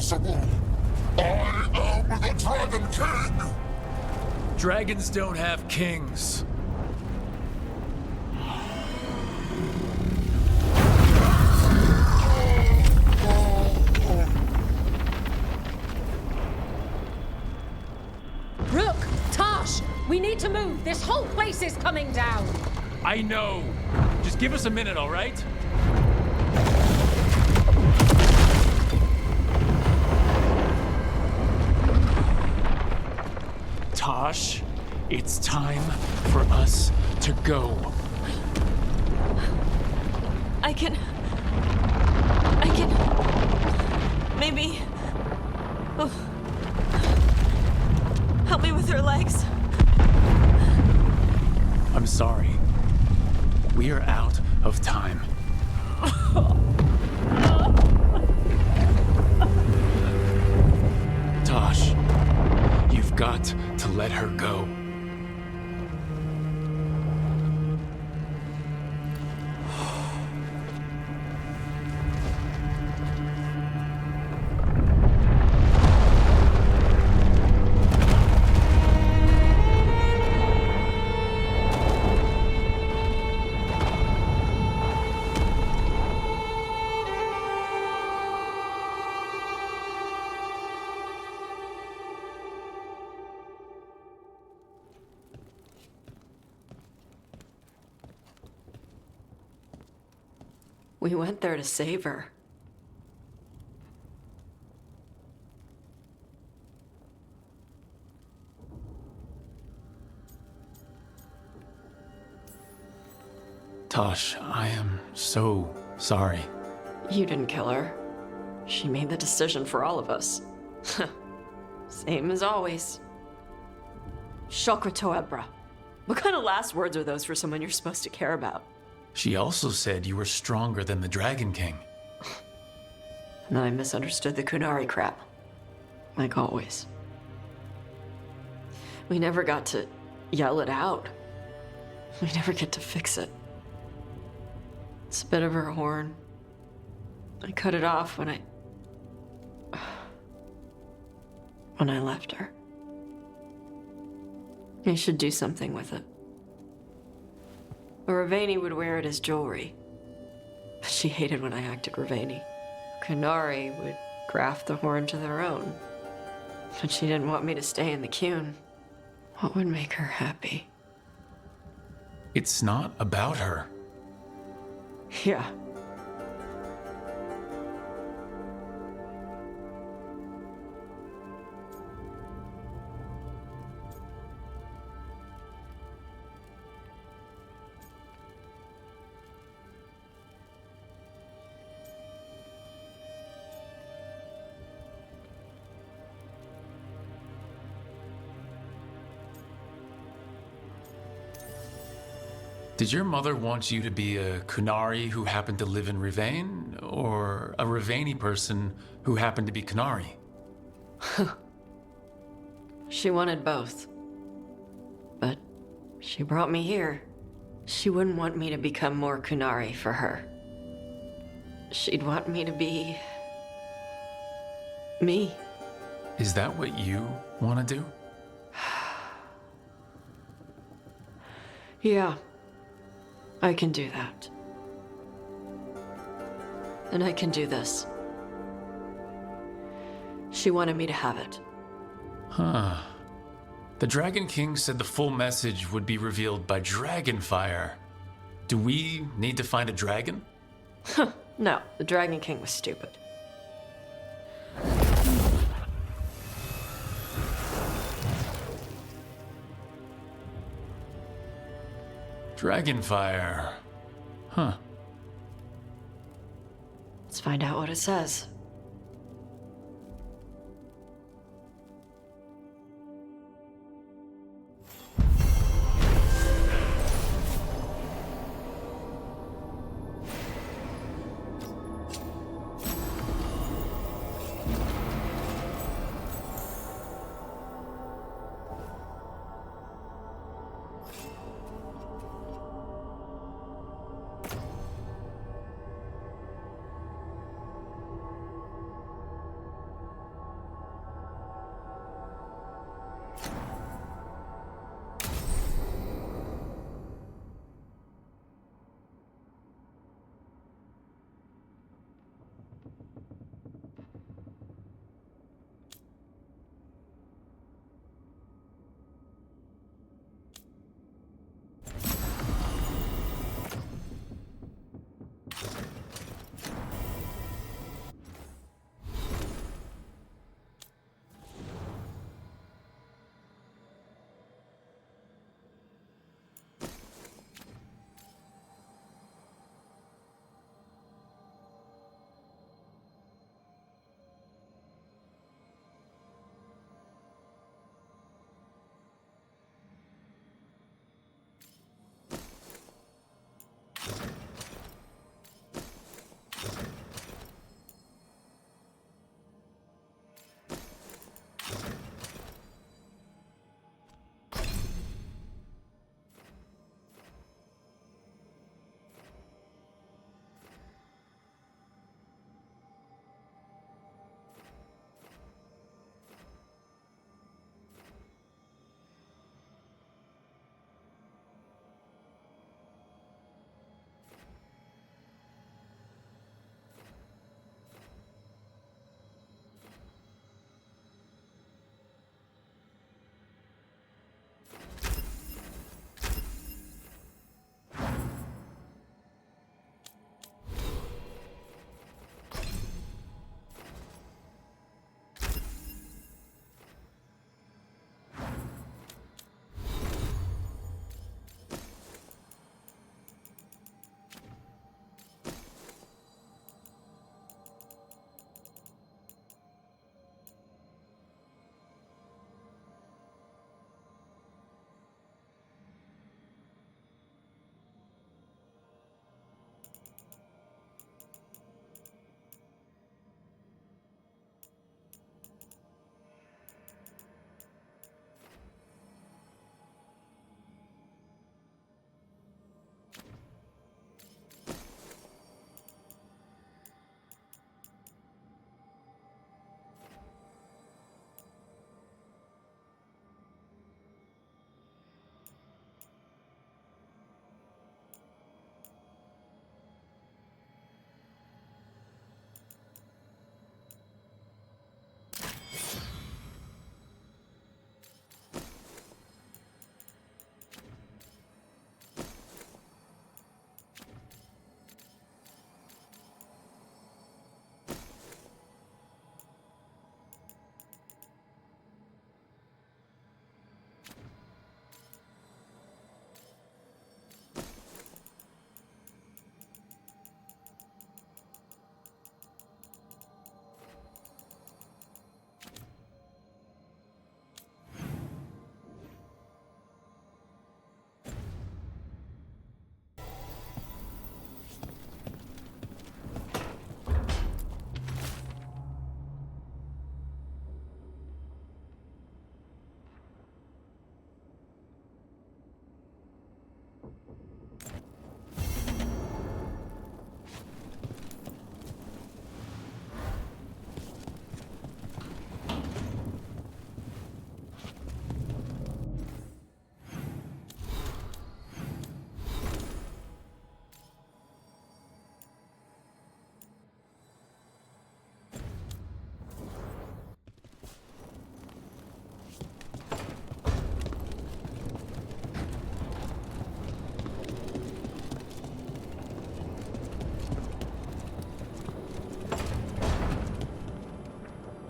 Impossible! I am the Dragon King! Dragons don't have kings. Rook! Tosh! We need to move! This whole place is coming down! I know. Just give us a minute, all right? Tosh, it's time for us to go. Maybe... Oh. Help me with her legs. I'm sorry. We are out of time. Tosh, you've got to let her go. We went there to save her. Tosh, I am so sorry. You didn't kill her. She made the decision for all of us. Same as always. Shokra Toebra. What kind of last words are those for someone you're supposed to care about? She also said you were stronger than the Dragon King. And then I misunderstood the Kunari crap. Like always. We never got to yell it out. We never get to fix it. It's a bit of her horn. I cut it off when I left her. I should do something with it. Ravani would wear it as jewelry, but she hated when I acted Ravani. Kunari would graft the horn to their own, but she didn't want me to stay in the Qun. What would make her happy? It's not about her. Yeah. Did your mother want you to be a Kunari who happened to live in Rivain, or a Rivani person who happened to be Kunari? She wanted both. But she brought me here. She wouldn't want me to become more Kunari for her. She'd want me to be... me. Is that what you want to do? Yeah. I can do that. And I can do this. She wanted me to have it. Huh. The Dragon King said the full message would be revealed by Dragonfire. Do we need to find a dragon? No, the Dragon King was stupid. Dragonfire. Huh. Let's find out what it says.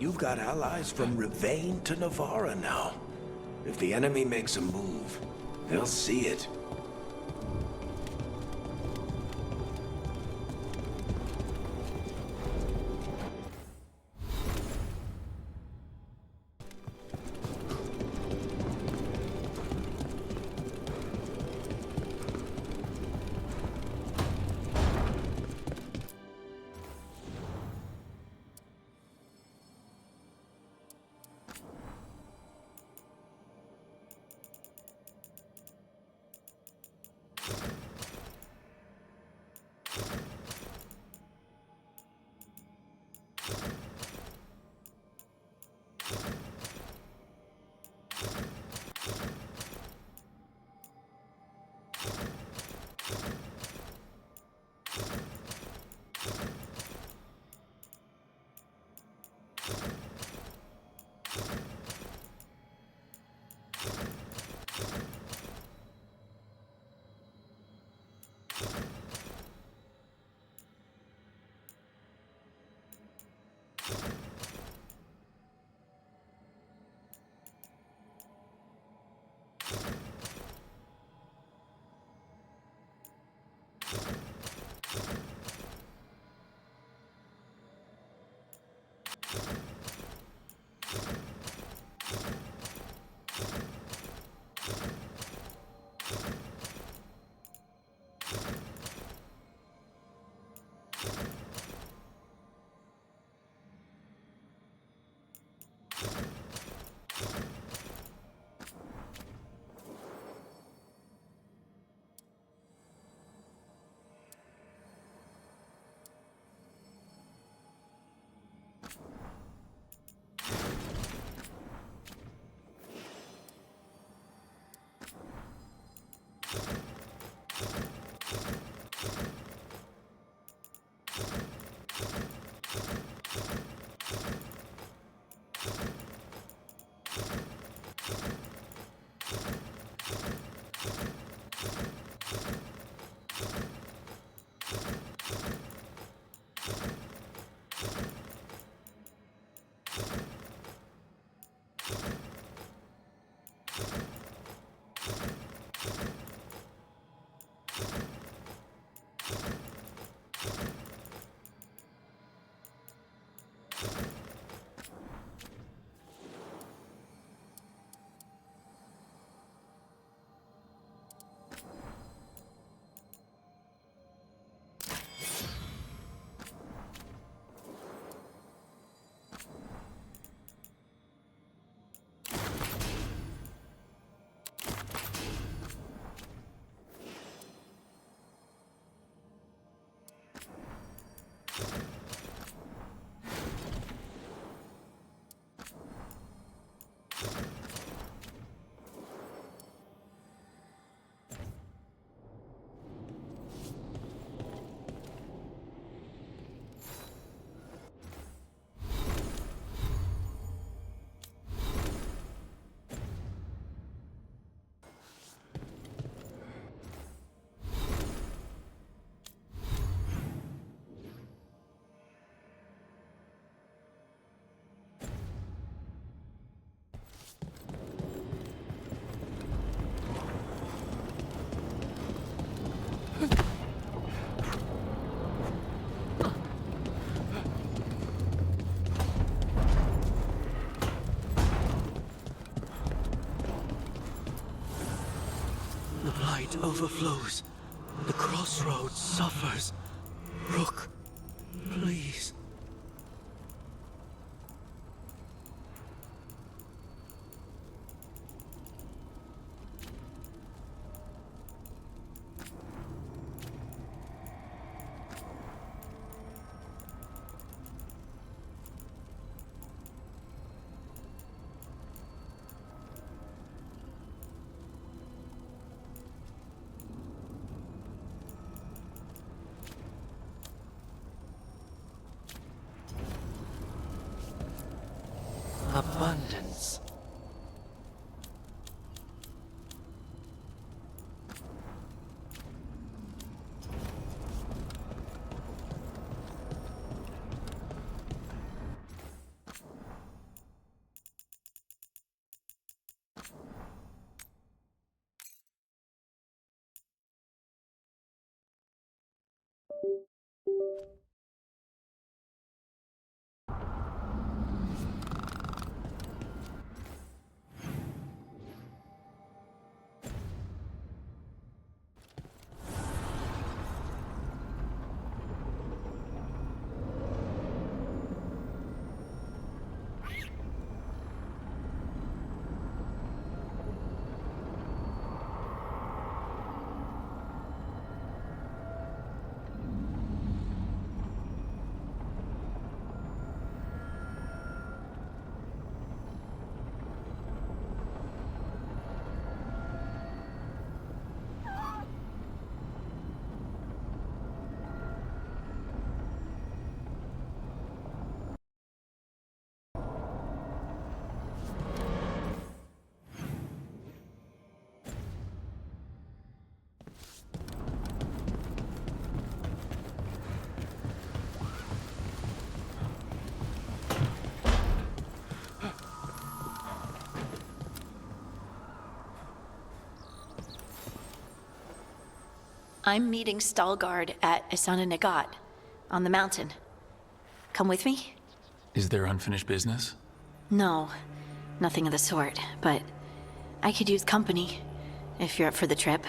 You've got allies from Rivain to Navarra now. If the enemy makes a move, they'll see it. The blight overflows. The crossroads suffers. Rook, please. Abundance. I'm meeting Stalgard at Isana Nagat, on the mountain. Come with me? Is there unfinished business? No, nothing of the sort, but I could use company, if you're up for the trip.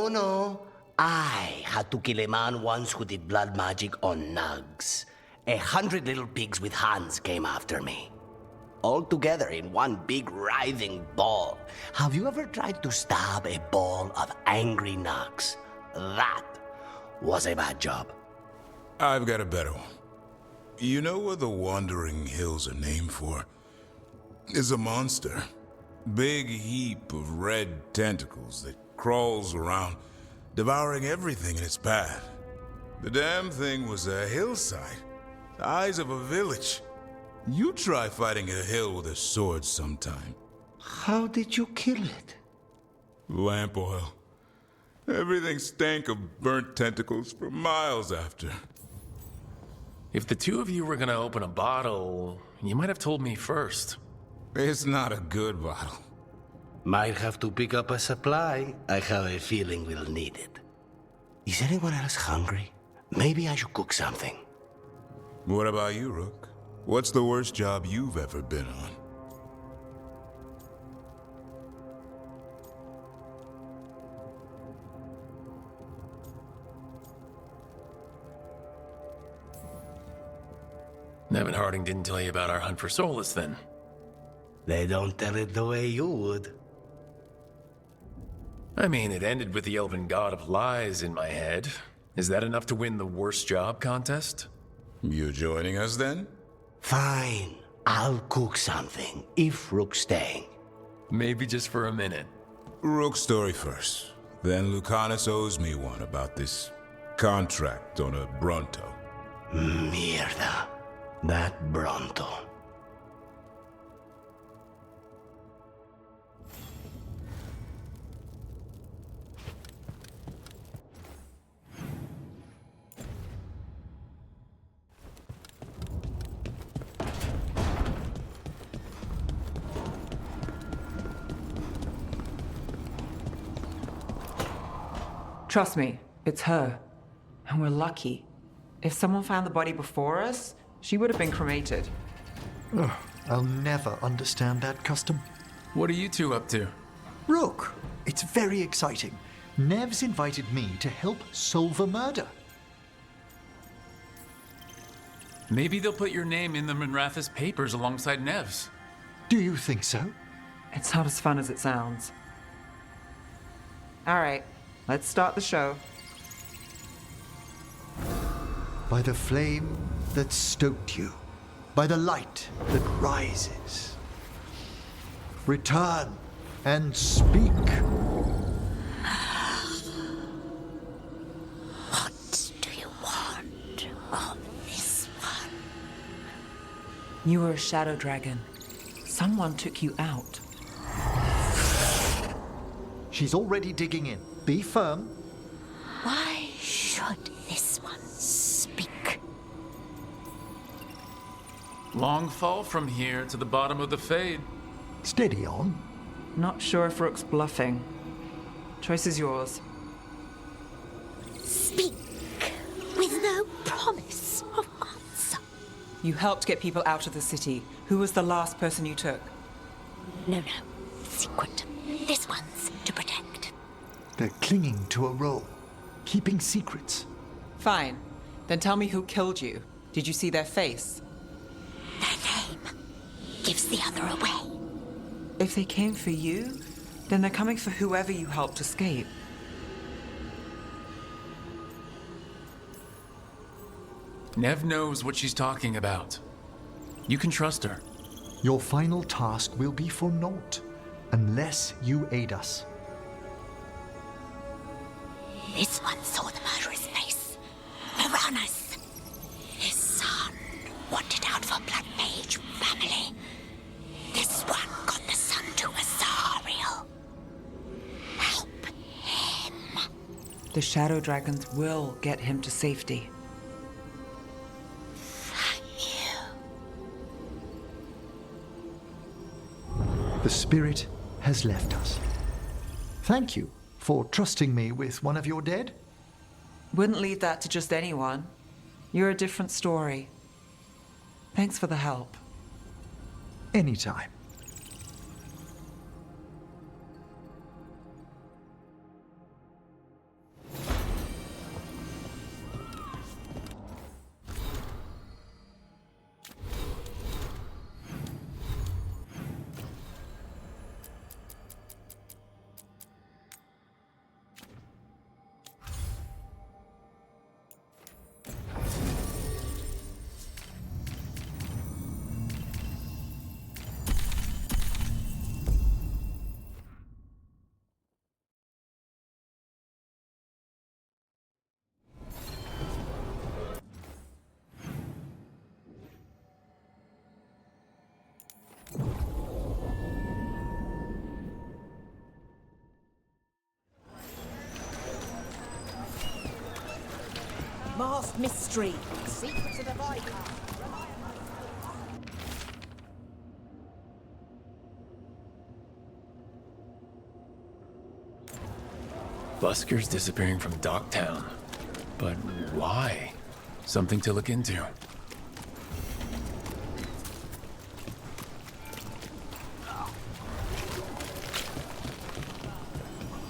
No. I had to kill a man once who did blood magic on nugs. 100 little pigs with hands came after me. All together in one big writhing ball. Have you ever tried to stab a ball of angry nugs? That was a bad job. I've got a better one. You know what the Wandering Hills are named for? It's a monster. Big heap of red tentacles that crawls around, devouring everything in its path. The damn thing was a hillside, the size of a village. You try fighting a hill with a sword sometime. How did you kill it? Lamp oil. Everything stank of burnt tentacles for miles after. If the two of you were gonna open a bottle, you might have told me first. It's not a good bottle. Might have to pick up a supply. I have a feeling we'll need it. Is anyone else hungry? Maybe I should cook something. What about you, Rook? What's the worst job you've ever been on? Nevin Harding didn't tell you about our hunt for Solus, then? They don't tell it the way you would. I mean, it ended with the elven god of lies in my head. Is that enough to win the worst job contest? You joining us, then? Fine. I'll cook something, if Rook's staying. Maybe just for a minute. Rook's story first. Then Lucanus owes me one about this contract on a Bronto. Mierda. That Bronto. Trust me, it's her. And we're lucky. If someone found the body before us, she would have been cremated. Ugh, I'll never understand that custom. What are you two up to? Rook, it's very exciting. Nev's invited me to help solve a murder. Maybe they'll put your name in the Minrathous papers alongside Nev's. Do you think so? It's not as fun as it sounds. All right, let's start the show. By the flame that stoked you, by the light that rises. Return and speak. What do you want of this one? You were a shadow dragon. Someone took you out. She's already digging in. Be firm. Why should this one speak? Long fall from here to the bottom of the Fade. Steady on. Not sure if Rook's bluffing. Choice is yours. Speak with no promise of answer. You helped get people out of the city. Who was the last person you took? No. Secret. This one's to protect. They're clinging to a role, keeping secrets. Fine. Then tell me who killed you. Did you see their face? Their name gives the other away. If they came for you, then they're coming for whoever you helped escape. Nev knows what she's talking about. You can trust her. Your final task will be for naught, unless you aid us. This one saw the murderer's face. Uranus. His son wanted out for Blood Mage family. This one got the son to Azariel. The Shadow Dragons will get him to safety. The spirit has left us. Thank you for trusting me with one of your dead. Wouldn't leave that to just anyone. You're a different story. Thanks for the help. Anytime. Masked mystery. Secrets of the Veilguard. Buskers disappearing from Docktown. But why? Something to look into.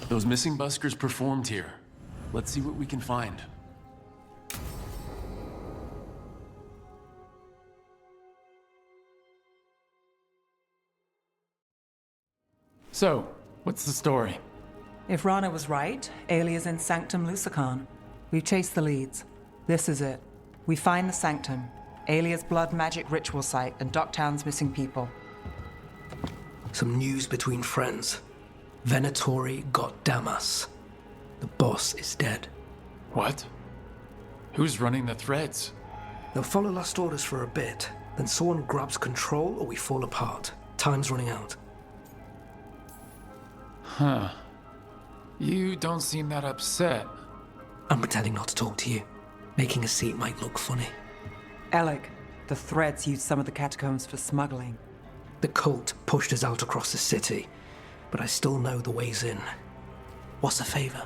Those missing buskers performed here. Let's see what we can find. So, what's the story? If Rana was right, Alia's in Sanctum Lucican. We've chased the leads. This is it. We find the Sanctum, Alia's blood magic ritual site, and Docktown's missing people. Some news between friends. Venatori got Damas. The boss is dead. What? Who's running the threads? They'll follow last orders for a bit, then someone grabs control or we fall apart. Time's running out. Huh. You don't seem that upset. I'm pretending not to talk to you. Making a seat might look funny. Alec, the threads used some of the catacombs for smuggling. The cult pushed us out across the city, but I still know the ways in. What's a favor?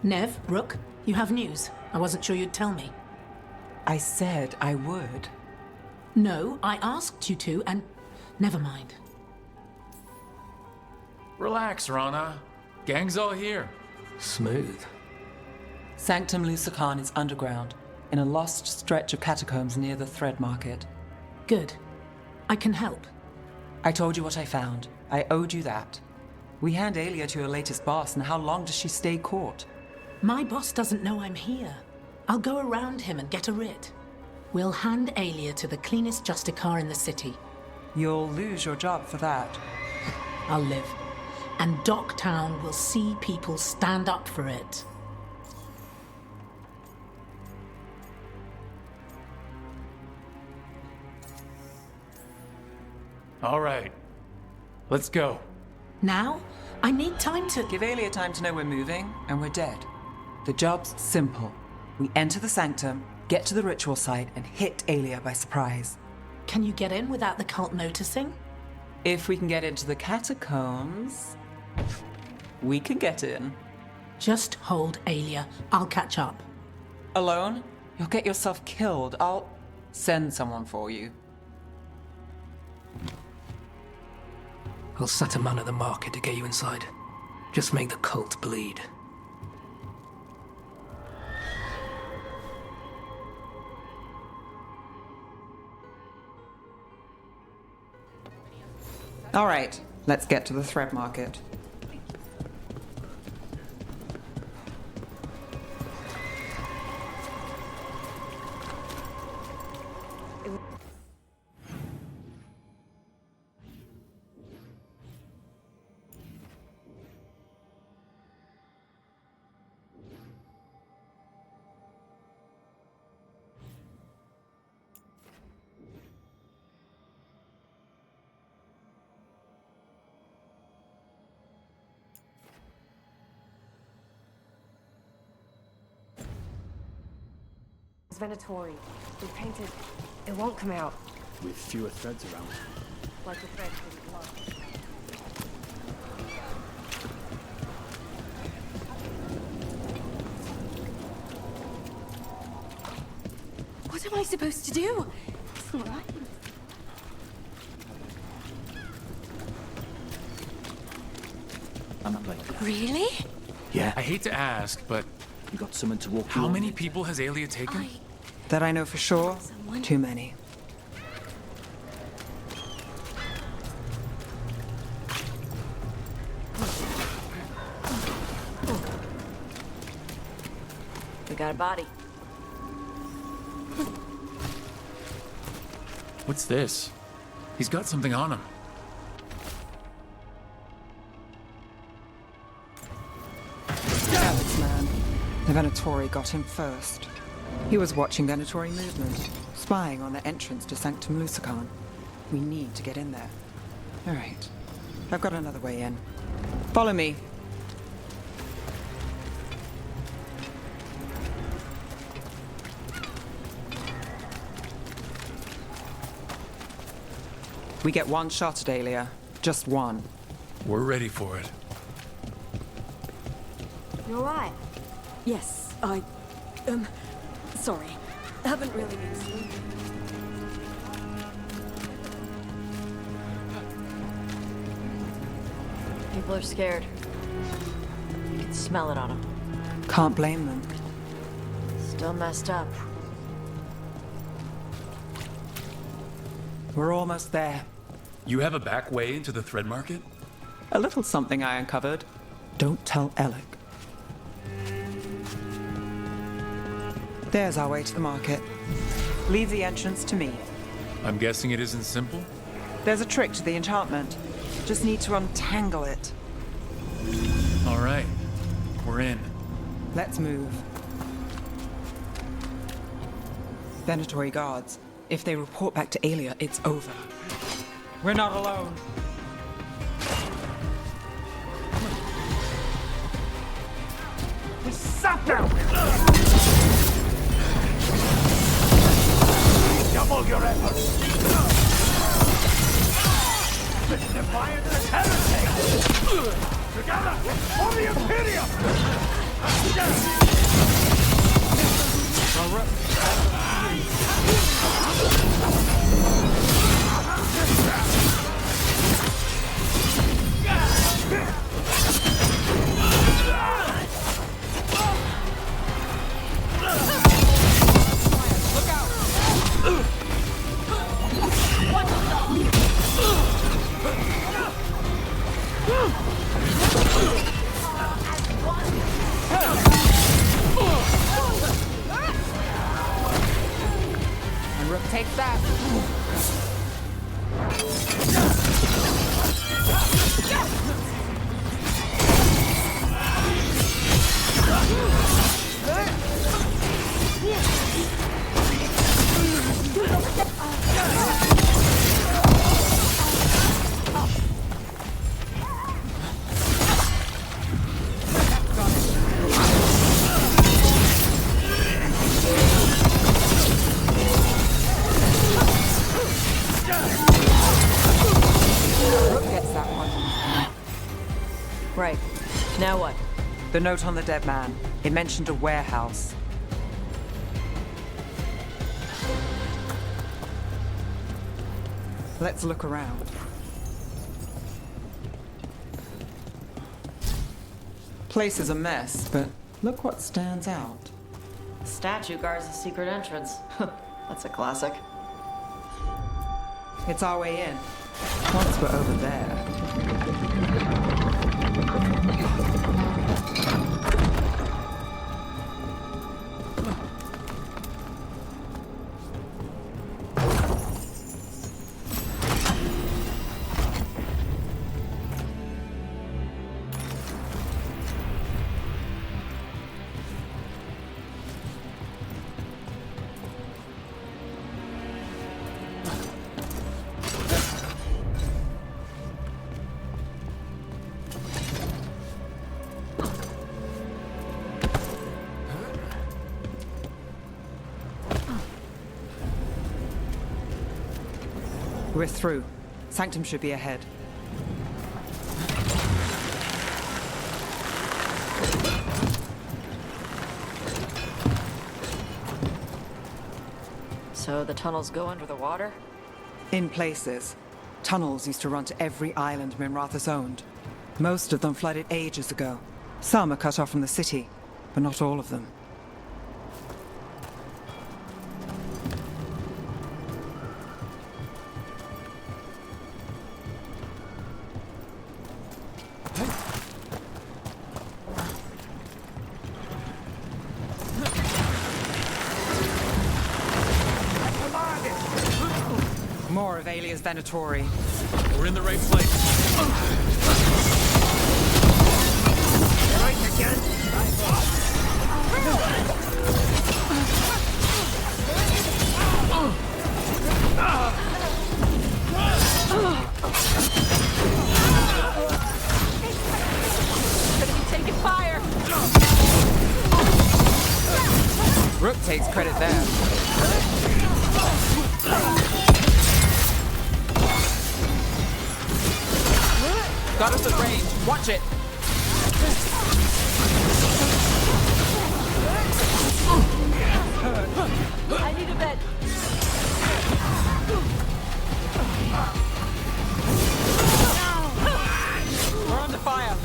Nev, Rook, you have news. I wasn't sure you'd tell me. I said I would. No, I asked you to, and never mind. Relax, Rana. Gang's all here. Smooth. Sanctum Lucican is underground, in a lost stretch of catacombs near the Thread Market. Good. I can help. I told you what I found. I owed you that. We hand Alia to your latest boss, and how long does she stay caught? My boss doesn't know I'm here. I'll go around him and get a writ. We'll hand Alia to the cleanest Justicar in the city. You'll lose your job for that. I'll live. And Docktown will see people stand up for it. All right. Let's go. Now? I need time to... Give Alia time to know we're moving, and we're dead. The job's simple. We enter the Sanctum, get to the ritual site, and hit Alia by surprise. Can you get in without the cult noticing? If we can get into the catacombs, we can get in. Just hold Alia. I'll catch up. Alone? You'll get yourself killed. I'll send someone for you. I'll set a man at the market to get you inside. Just make the cult bleed. All right, let's get to the Thread Market. It's Venatori. We painted. It won't come out. With fewer threads around. Like the thread didn't love. What am I supposed to do? It's not right. I'm playing. Really? Yeah. I hate to ask, but You got someone to walk you how on many it? people has Aelia taken? That I know for sure, too many. We got a body. What's this? He's got something on him. Alex, man. The Venatori got him first. He was watching Venatori movement, spying on the entrance to Sanctum Lusican. We need to get in there. All right. I've got another way in. Follow me. We get one shot at Aelia. Just one. We're ready for it. You alright? Yes, sorry. Haven't really been sleeping. People are scared. You can smell it on them. Can't blame them. Still messed up. We're almost there. You have a back way into the thread market? A little something I uncovered. Don't tell Alec. There's our way to the market. Leave the entrance to me. I'm guessing it isn't simple? There's a trick to the enchantment. Just need to untangle it. All right. We're in. Let's move. Venatori guards. If they report back to Aelia, it's over. We're not alone. We sat down! Double your efforts! Let's defy the heretic! Together for the Imperium! And Rook takes that. Right. Now what? The note on the dead man. It mentioned a warehouse. Let's look around. Place is a mess, but look what stands out. The statue guards the secret entrance. That's a classic. It's our way in. Once we're over there. We're through. Sanctum should be ahead. So the tunnels go under the water? In places. Tunnels used to run to every island Minrathous owned. Most of them flooded ages ago. Some are cut off from the city, but not all of them. More of Aelia's Venatori. We're in the right place. Right again. Gonna be taking fire. Rook takes credit there. Got us at range. Watch it. I need a bed. We're under fire.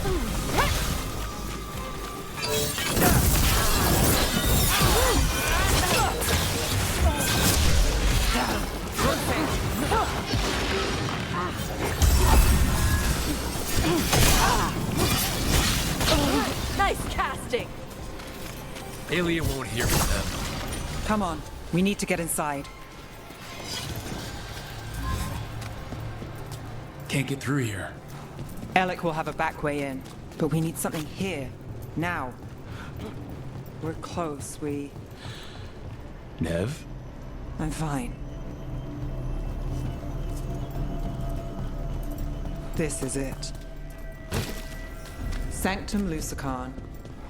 Nice casting. Aelia won't hear from them. Come on. We need to get inside. Can't get through here. Alec will have a back way in, but we need something here. Now. We're close. Nev? I'm fine. This is it. Sanctum Lucican,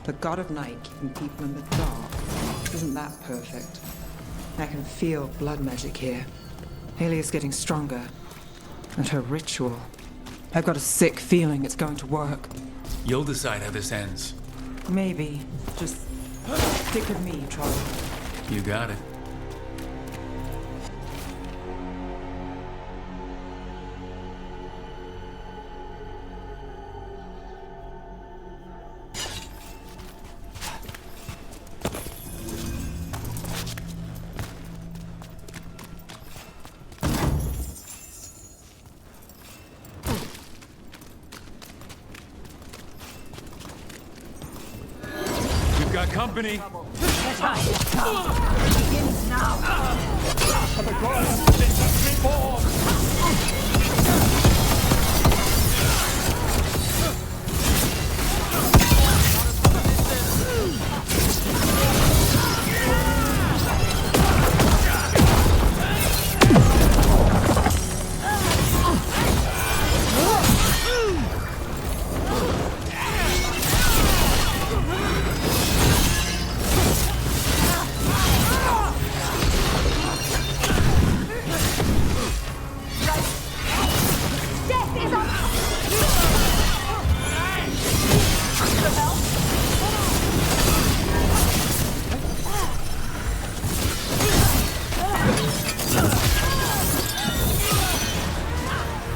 the god of night keeping people in the dark. Isn't that perfect? I can feel blood magic here. Aelia's getting stronger. And her ritual. I've got a sick feeling it's going to work. You'll decide how this ends. Maybe. Just stick with me, Troll. You got it. Company. The time begins now. For the glory of the things reborn.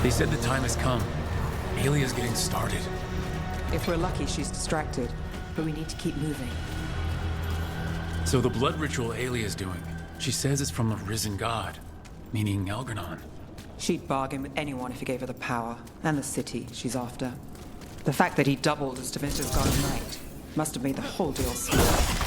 They said the time has come. Aelia's getting started. If we're lucky, she's distracted. But we need to keep moving. So the blood ritual Aelia's doing, she says it's from a risen god, meaning Algernon. She'd bargain with anyone if he gave her the power, and the city she's after. The fact that he doubled as Devinter's god of night must have made the whole deal smooth.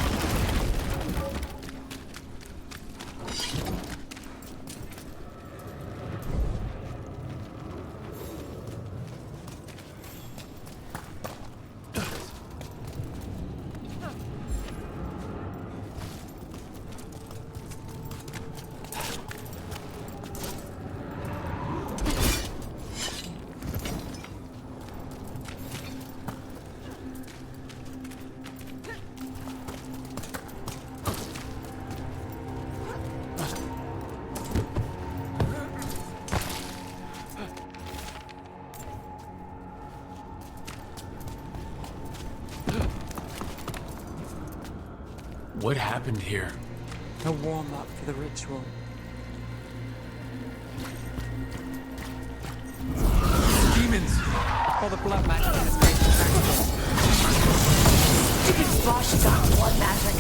What happened here? A warm-up for the ritual. Demons! All the blood magic has made the practical. Bosh got blood magic.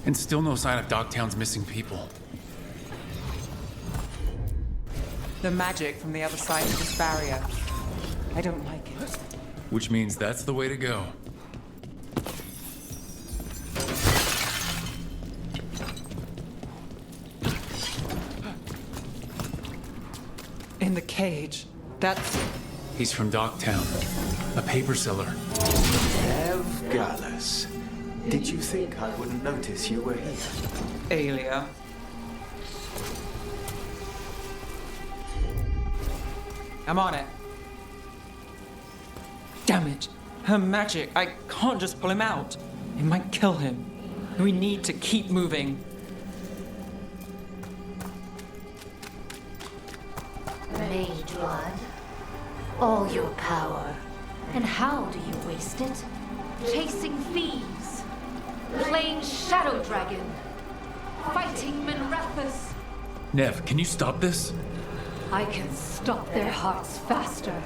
And still no sign of Dogtown's missing people. The magic from the other side of this barrier. I don't like it. Which means that's the way to go. In the cage. That's... He's from Dogtown. A paper seller. Gallus. Did you think I wouldn't notice you were here? Aelia. I'm on it. Damn it. Her magic. I can't just pull him out. It might kill him. We need to keep moving. Mage blood. All your power. And how do you waste it? Chasing thieves. Playing Shadow Dragon. Fighting Minrathus. Nev, can you stop this? I can stop their hearts faster.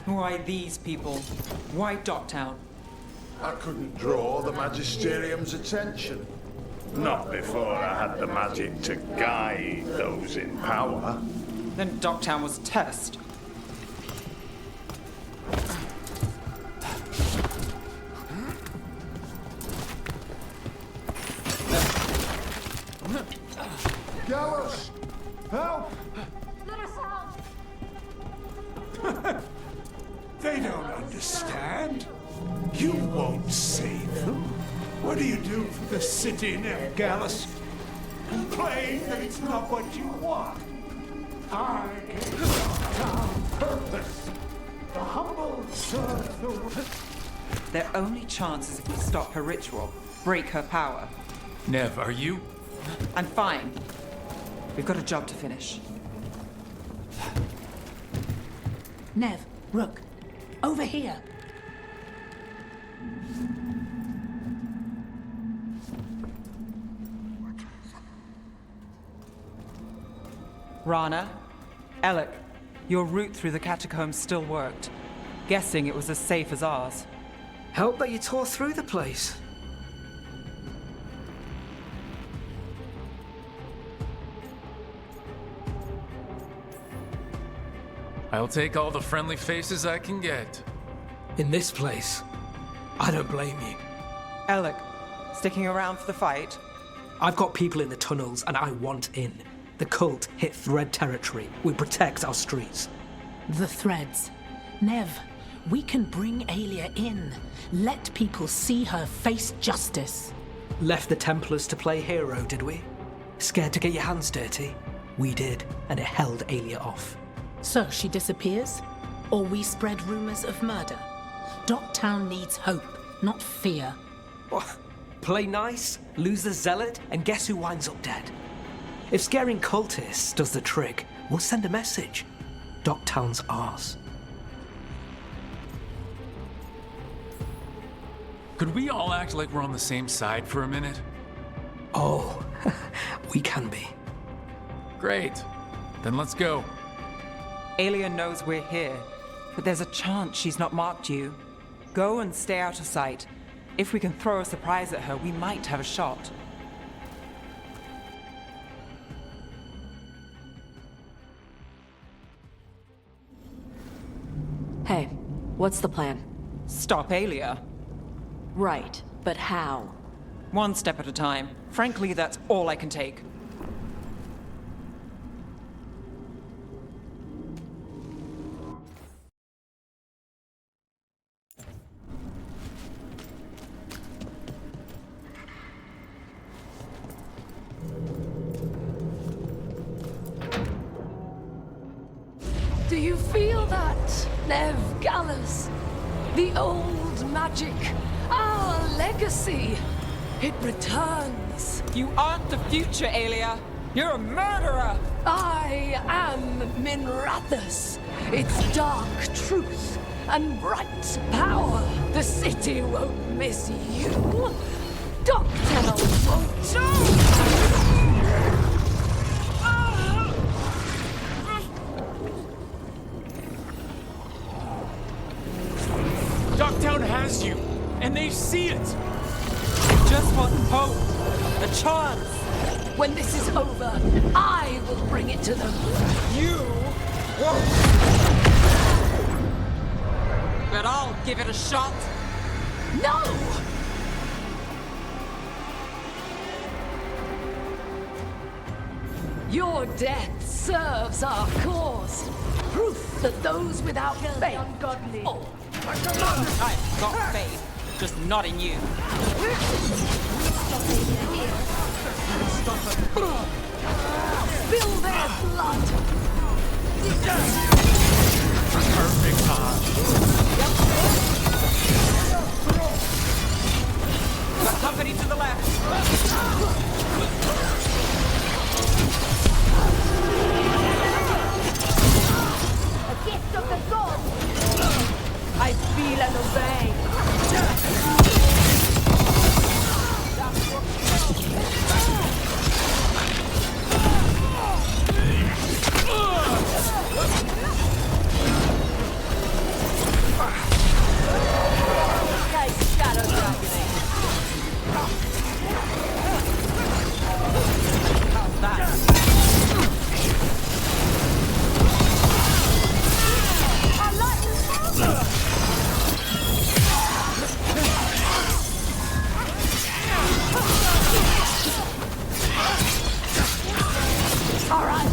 Why these people? Why Dogtown? I couldn't draw the Magisterium's attention. Not before I had the magic to guide those in power. Then Dogtown was a test. Gallus! Help! Let us out! They don't understand. You won't save them. What do you do for the city, Nev Gallus? Complain that it's not what you want. I gave Dogtown purpose. The humble serve the... Their only chance is if we stop her ritual, break her power. Nev, are you? I'm fine. We've got a job to finish. Nev, Rook, over here. Rana, Alec, your route through the catacombs still worked. Guessing it was as safe as ours. Help that you tore through the place. I'll take all the friendly faces I can get. In this place, I don't blame you. Alec, sticking around for the fight? I've got people in the tunnels and I want in. The cult hit Thread territory. We protect our streets. The Threads. Nev, we can bring Aelia in. Let people see her face justice. Left the Templars to play hero, did we? Scared to get your hands dirty? We did, and it held Aelia off. So she disappears? Or we spread rumors of murder? Dogtown needs hope, not fear. What? Play nice, lose the zealot, and guess who winds up dead? If scaring cultists does the trick, we'll send a message. Dogtown's ours. Could we all act like we're on the same side for a minute? Oh, we can be. Great. Then let's go. Aelia knows we're here, but there's a chance she's not marked you. Go and stay out of sight. If we can throw a surprise at her, we might have a shot. Hey, what's the plan? Stop Aelia. Right, but how? One step at a time. Frankly, that's all I can take. Do you feel that, Nev Gallus? The old magic, our legacy. It returns. You aren't the future, Aelia. You're a murderer. I am Minrathus. Its dark truth and bright power. The city won't miss you. Doctor won't. Dogtown has you, and they see it. Just want hope. A chance. When this is over, I will bring it to them. You won't. But I'll give it a shot. No! Your death serves our cause. Proof that those without faith ungodly. I've got faith, just not in you. Spill their blood. Perfect time. Got company to the left. A gift of the gods! I feel and obey. Nice shadow dragoning. How's that? All right.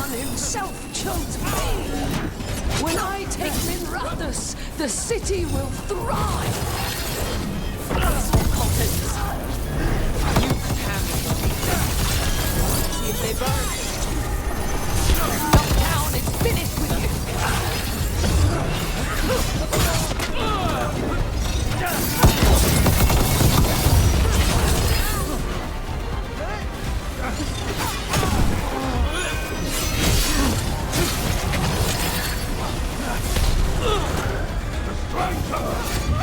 Himself chose me. When I take Minrathus, the city will thrive. Cultists. You can handle them. See if they burn. Dogtown is finished with you. Distract her!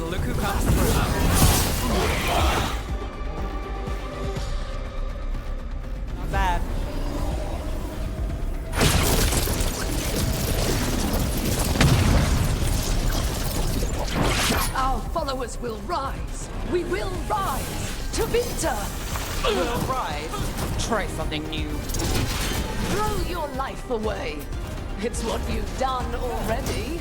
look who comes through. Not bad. Our followers will rise. We will rise to Vinter. We'll rise. Try something new. Throw your life away. It's what you've done already.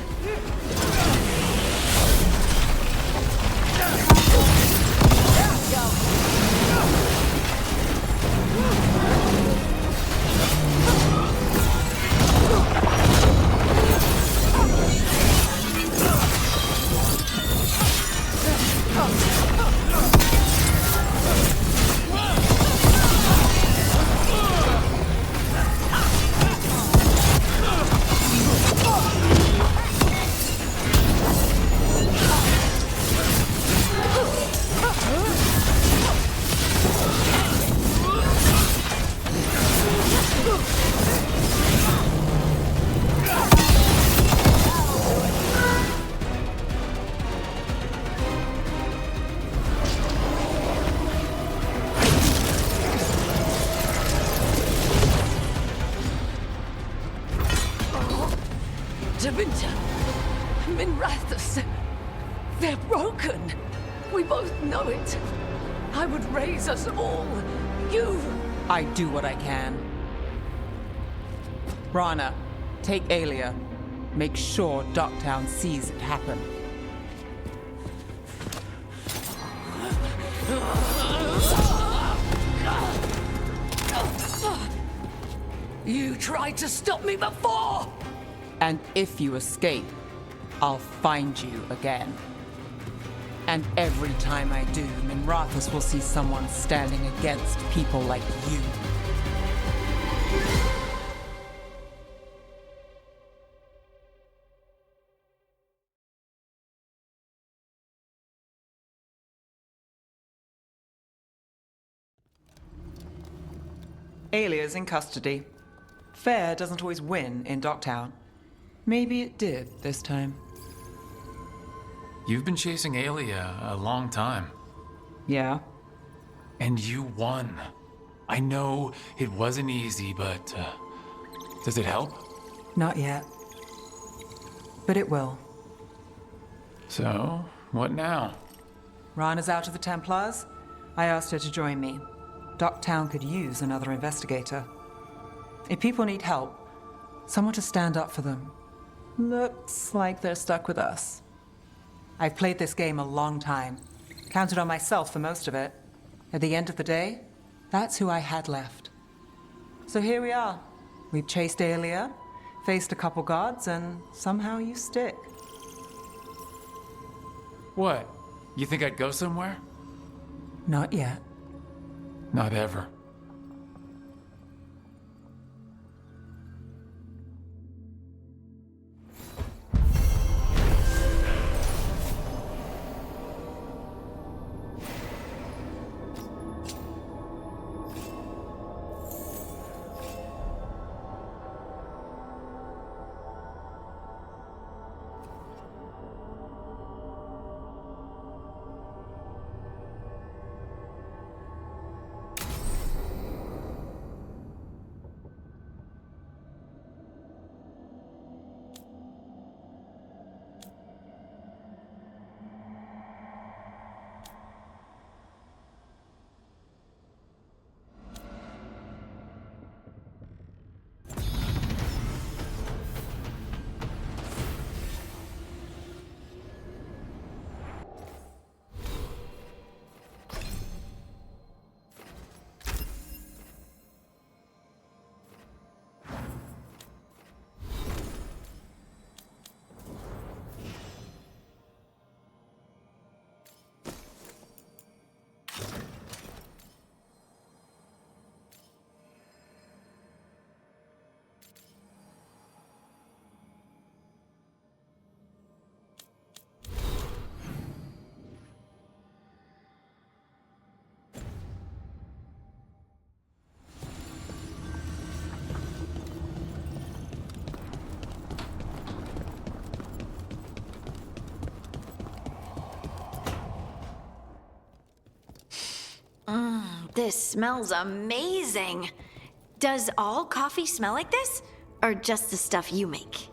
Devinter, Minrathus, they're broken. We both know it. I would raise us all. You... I do what I can. Rana, take Aelia. Make sure Docktown sees it happen. You tried to stop me before! And if you escape, I'll find you again. And every time I do, Minrathus will see someone standing against people like you. Aelia's in custody. Fair doesn't always win in Docktown. Maybe it did this time. You've been chasing Aelia a long time. Yeah. And you won. I know it wasn't easy, but does it help? Not yet. But it will. So, what now? Rana's out of the Templars. I asked her to join me. Docktown could use another investigator. If people need help, someone to stand up for them. Looks like they're stuck with us. I've played this game a long time. Counted on myself for most of it. At the end of the day, that's who I had left. So here we are. We've chased Aelia, faced a couple gods, and somehow you stick. What? You think I'd go somewhere? Not yet. Not ever. This smells amazing. Does all coffee smell like this? Or just the stuff you make?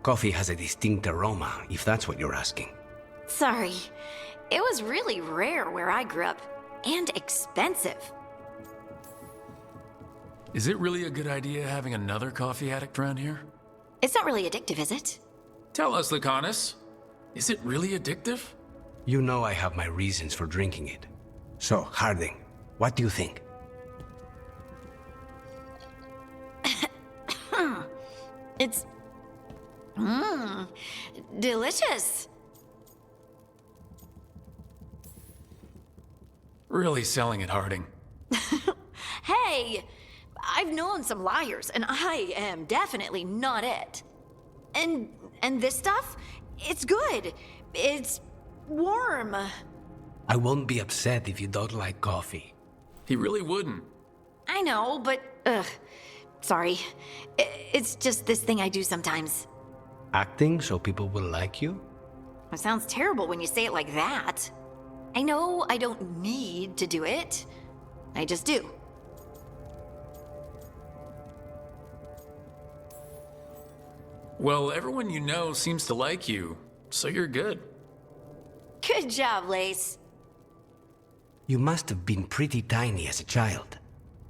Coffee has a distinct aroma, if that's what you're asking. Sorry. It was really rare where I grew up. And expensive. Is it really a good idea having another coffee addict around here? It's not really addictive, is it? Tell us, Lucanus. Is it really addictive? You know I have my reasons for drinking it. So, Harding, what do you think? It's... delicious. Really selling it, Harding. Hey! I've known some liars, and I am definitely not it. And this stuff? It's good. It's warm. I won't be upset if you don't like coffee. He really wouldn't. I know, but... sorry. It's just this thing I do sometimes. Acting so people will like you? It sounds terrible when you say it like that. I know I don't need to do it. I just do. Well, everyone you know seems to like you, so you're good. Good job, Lace. You must have been pretty tiny as a child.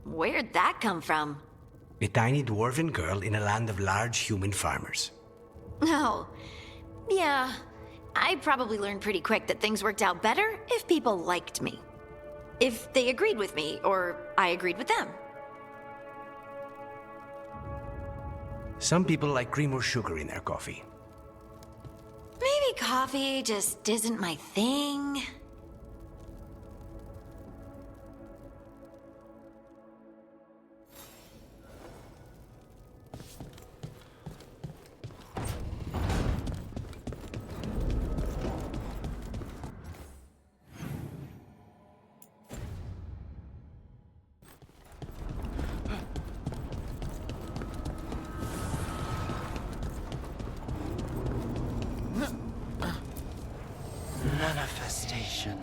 Where'd that come from? A tiny dwarven girl in a land of large human farmers. Oh, yeah. I probably learned pretty quick that things worked out better if people liked me. If they agreed with me, or I agreed with them. Some people like cream or sugar in their coffee. Maybe coffee just isn't my thing. Manifestation.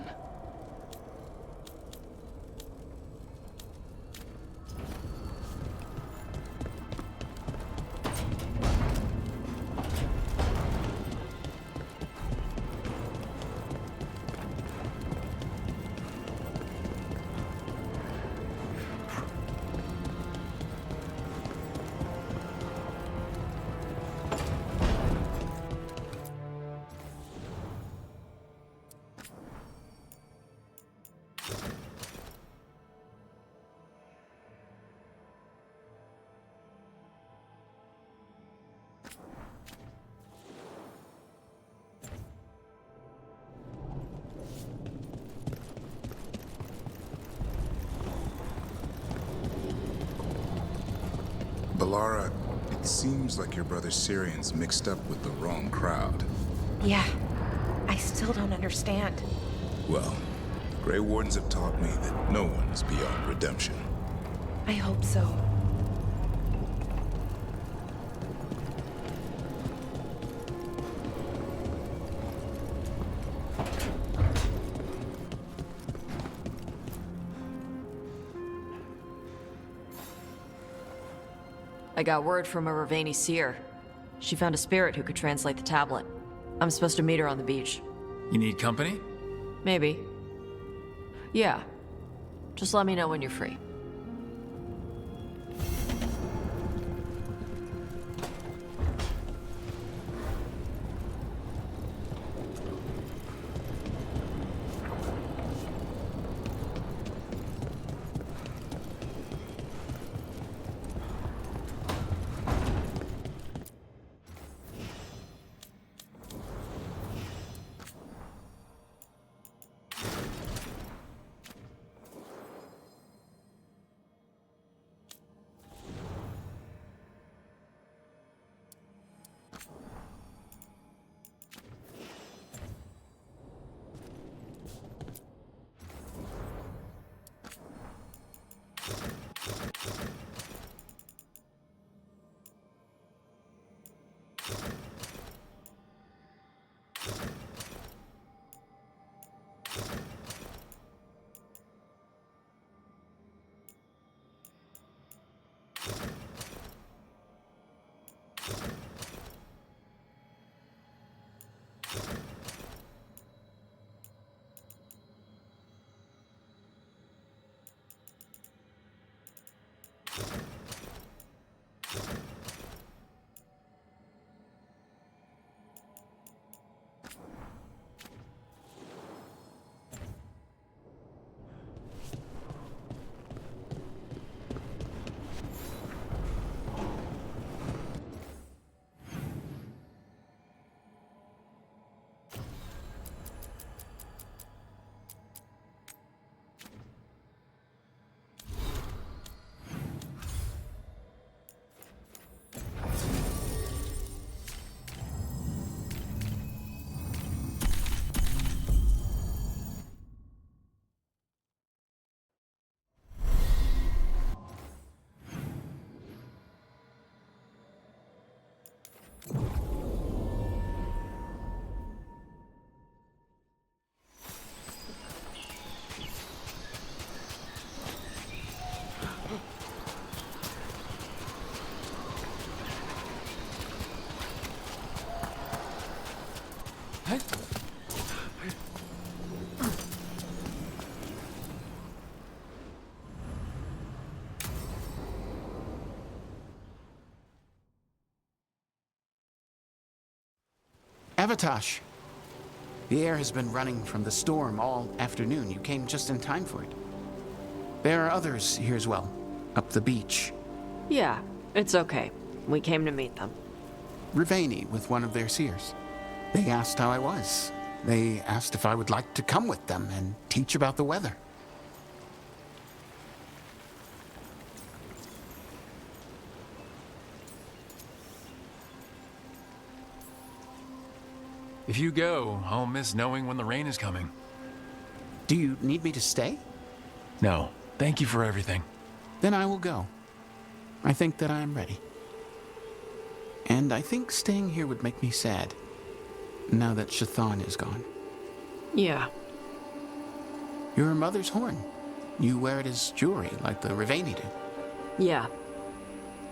Balara, it seems like your brother Syrian's mixed up with the wrong crowd. Yeah. I still don't understand. Well, Grey Wardens have taught me that no one is beyond redemption. I hope so. I got word from a Ravani seer. She found a spirit who could translate the tablet. I'm supposed to meet her on the beach. You need company? Maybe. Yeah. Just let me know when you're free. Avatosh! The air has been running from the storm all afternoon. You came just in time for it. There are others here as well, up the beach. Yeah, it's okay. We came to meet them. Rivaini with one of their seers. They asked how I was. They asked if I would like to come with them and teach about the weather. If you go, I'll miss knowing when the rain is coming. Do you need me to stay? No, thank you for everything. Then I will go. I think that I am ready. And I think staying here would make me sad, now that Chthon is gone. Yeah. Your mother's horn. You wear it as jewelry, like the Rivaini do. Yeah.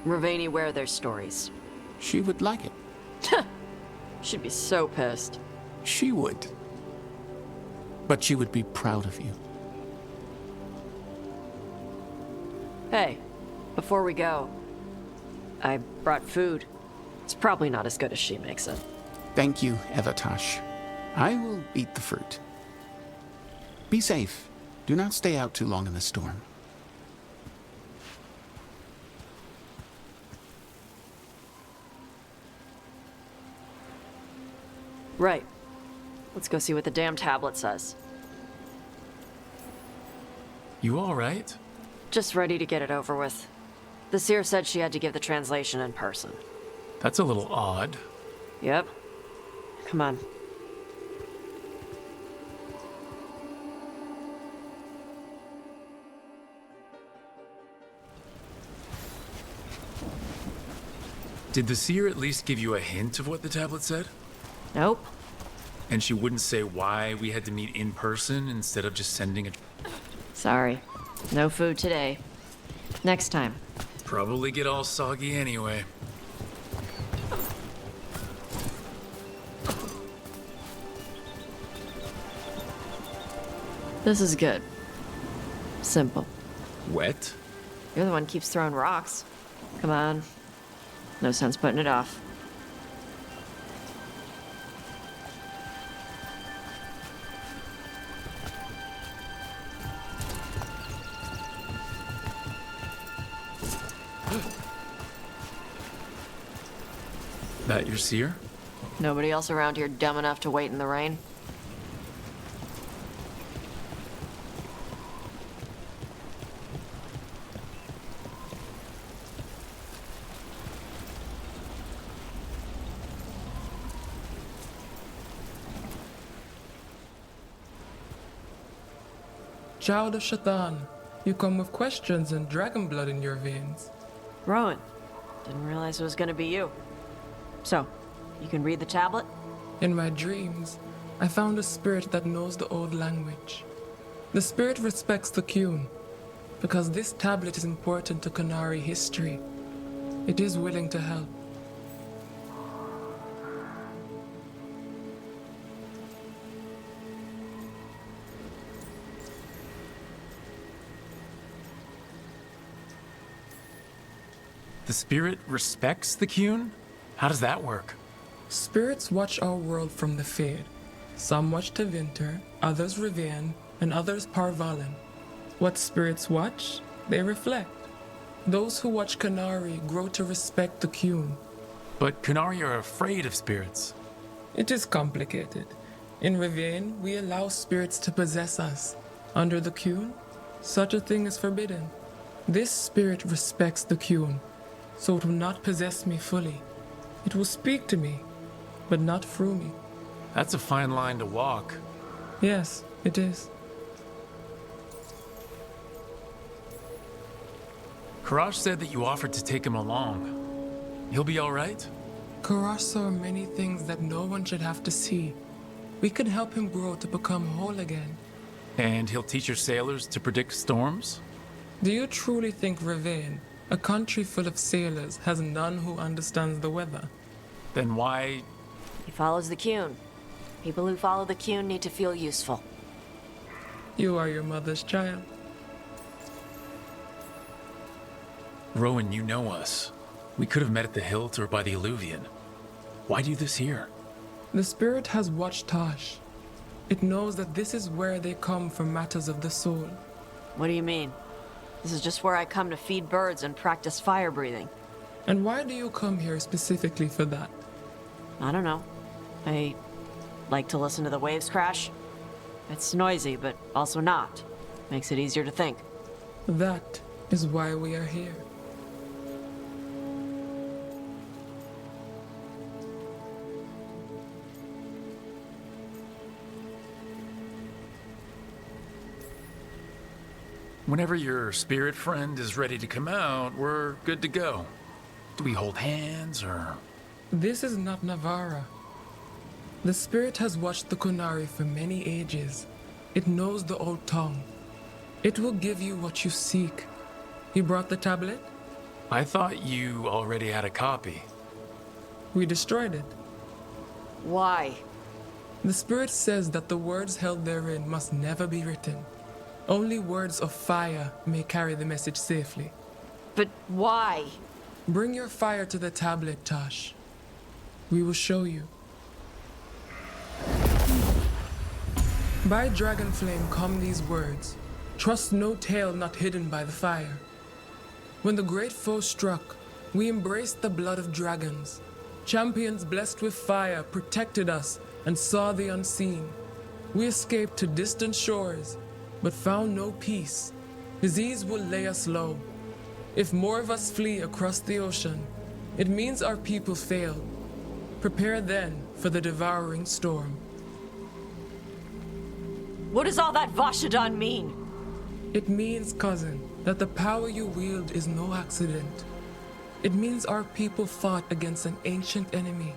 Rivaini wear their stories. She would like it. She'd be so pissed. She would. But she would be proud of you. Hey, before we go, I brought food. It's probably not as good as she makes it. Thank you, Avatosh. I will eat the fruit. Be safe. Do not stay out too long in the storm. Right. Let's go see what the damn tablet says. You all right? Just ready to get it over with. The seer said she had to give the translation in person. That's a little odd. Yep. Come on. Did the seer at least give you a hint of what the tablet said? Nope. And she wouldn't say why we had to meet in person instead of just sending a... Sorry. No food today. Next time. Probably get all soggy anyway. This is good. Simple. Wet? You're the one who keeps throwing rocks. Come on. No sense putting it off. That your seer? Nobody else around here dumb enough to wait in the rain? Child of Chthon, you come with questions and dragon blood in your veins. Rowan, didn't realize it was gonna be you. So, you can read the tablet? In my dreams, I found a spirit that knows the old language. The spirit respects the Qun, because this tablet is important to Qunari history. It is willing to help. The spirit respects the Kyun? How does that work? Spirits watch our world from the Fade. Some watch Tevinter, others Rivian, and others Parvalen. What spirits watch, they reflect. Those who watch Kunari grow to respect the Kyun. But Kunari are afraid of spirits. It is complicated. In Rivian, we allow spirits to possess us. Under the Kyun, such a thing is forbidden. This spirit respects the Kyun, so it will not possess me fully. It will speak to me, but not through me. That's a fine line to walk. Yes, it is. Karash said that you offered to take him along. He'll be all right? Karash saw many things that no one should have to see. We could help him grow to become whole again. And he'll teach your sailors to predict storms? Do you truly think Rivain, a country full of sailors, has none who understands the weather? Then why... He follows the Kyun. People who follow the Kyun need to feel useful. You are your mother's child. Rowan, you know us. We could have met at the hilt or by the Alluvion. Why do this here? The spirit has watched Tosh. It knows that this is where they come for matters of the soul. What do you mean? This is just where I come to feed birds and practice fire breathing. And why do you come here specifically for that? I don't know. I like to listen to the waves crash. It's noisy, but also not. Makes it easier to think. That is why we are here. Whenever your spirit friend is ready to come out, we're good to go. Do we hold hands, or...? This is not Navara. The spirit has watched the Kunari for many ages. It knows the old tongue. It will give you what you seek. You brought the tablet? I thought you already had a copy. We destroyed it. Why? The spirit says that the words held therein must never be written. Only words of fire may carry the message safely. But why? Bring your fire to the tablet, Tosh. We will show you. By dragon flame come these words. Trust no tale not hidden by the fire. When the great foe struck, we embraced the blood of dragons. Champions blessed with fire protected us and saw the unseen. We escaped to distant shores, but found no peace. Disease will lay us low. If more of us flee across the ocean, it means our people failed. Prepare then for the devouring storm. What does all that Vashadan mean? It means, cousin, that the power you wield is no accident. It means our people fought against an ancient enemy.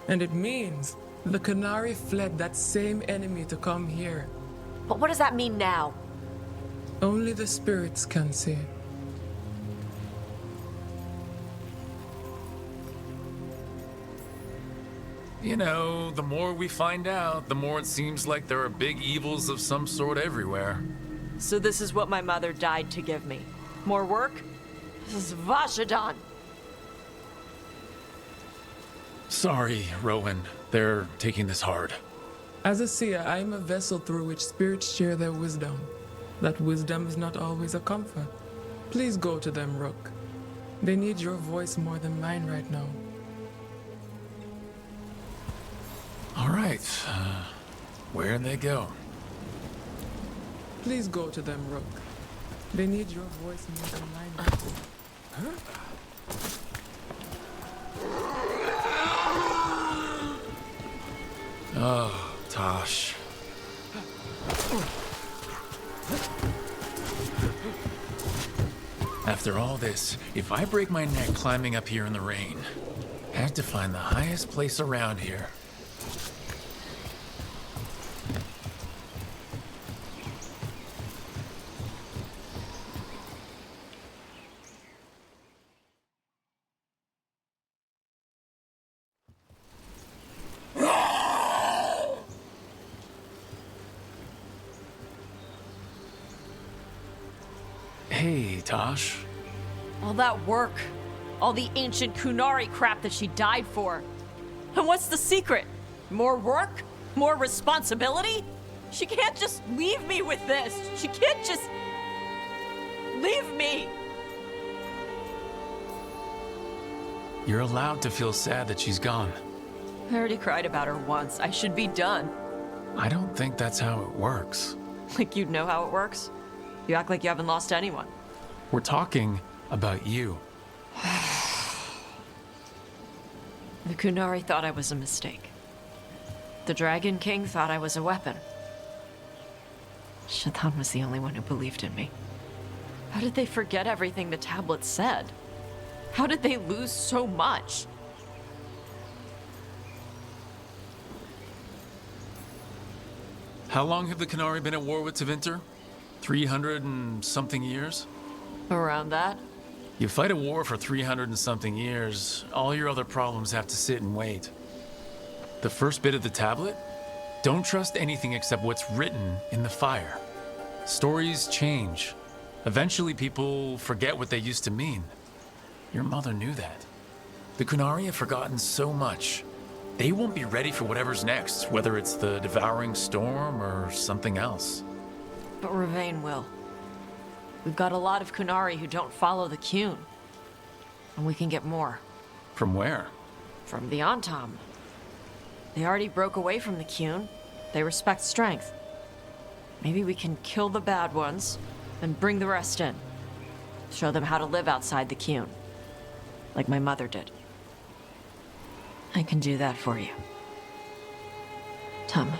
And it means the Kunari fled that same enemy to come here. But what does that mean now? Only the spirits can say. You know, the more we find out, the more it seems like there are big evils of some sort everywhere. So this is what my mother died to give me. More work? This is Vashadan. Sorry, Rowan. They're taking this hard. As a seer, I am a vessel through which spirits share their wisdom. That wisdom is not always a comfort. Please go to them, Rook. They need your voice more than mine right now. All right. Where'd they go? Please go to them, Rook. They need your voice more than mine right now. Oh, Tosh. After all this, if I break my neck climbing up here in the rain, I have to find the highest place around here. Hey, Tosh. All that work. All the ancient Kunari crap that she died for. And what's the secret? More work? More responsibility? She can't just leave me with this. She can't just leave me. You're allowed to feel sad that she's gone. I already cried about her once. I should be done. I don't think that's how it works. Like you'd know how it works? You act like you haven't lost anyone. We're talking about you. The Kunari thought I was a mistake. The Dragon King thought I was a weapon. Chthon was the only one who believed in me. How did they forget everything the tablet said? How did they lose so much? How long have the Kunari been at war with Tevinter? 300 and something years? Around that? You fight a war for 300 and something years, all your other problems have to sit and wait. The first bit of the tablet? Don't trust anything except what's written in the fire. Stories change. Eventually people forget what they used to mean. Your mother knew that. The Kunari have forgotten so much. They won't be ready for whatever's next, whether it's the devouring storm or something else. But Ravain will. We've got a lot of Kunari who don't follow the Qun. And we can get more. From where? From the Antam. They already broke away from the Qun. They respect strength. Maybe we can kill the bad ones and bring the rest in. Show them how to live outside the Qun. Like my mother did. I can do that for you. Tama.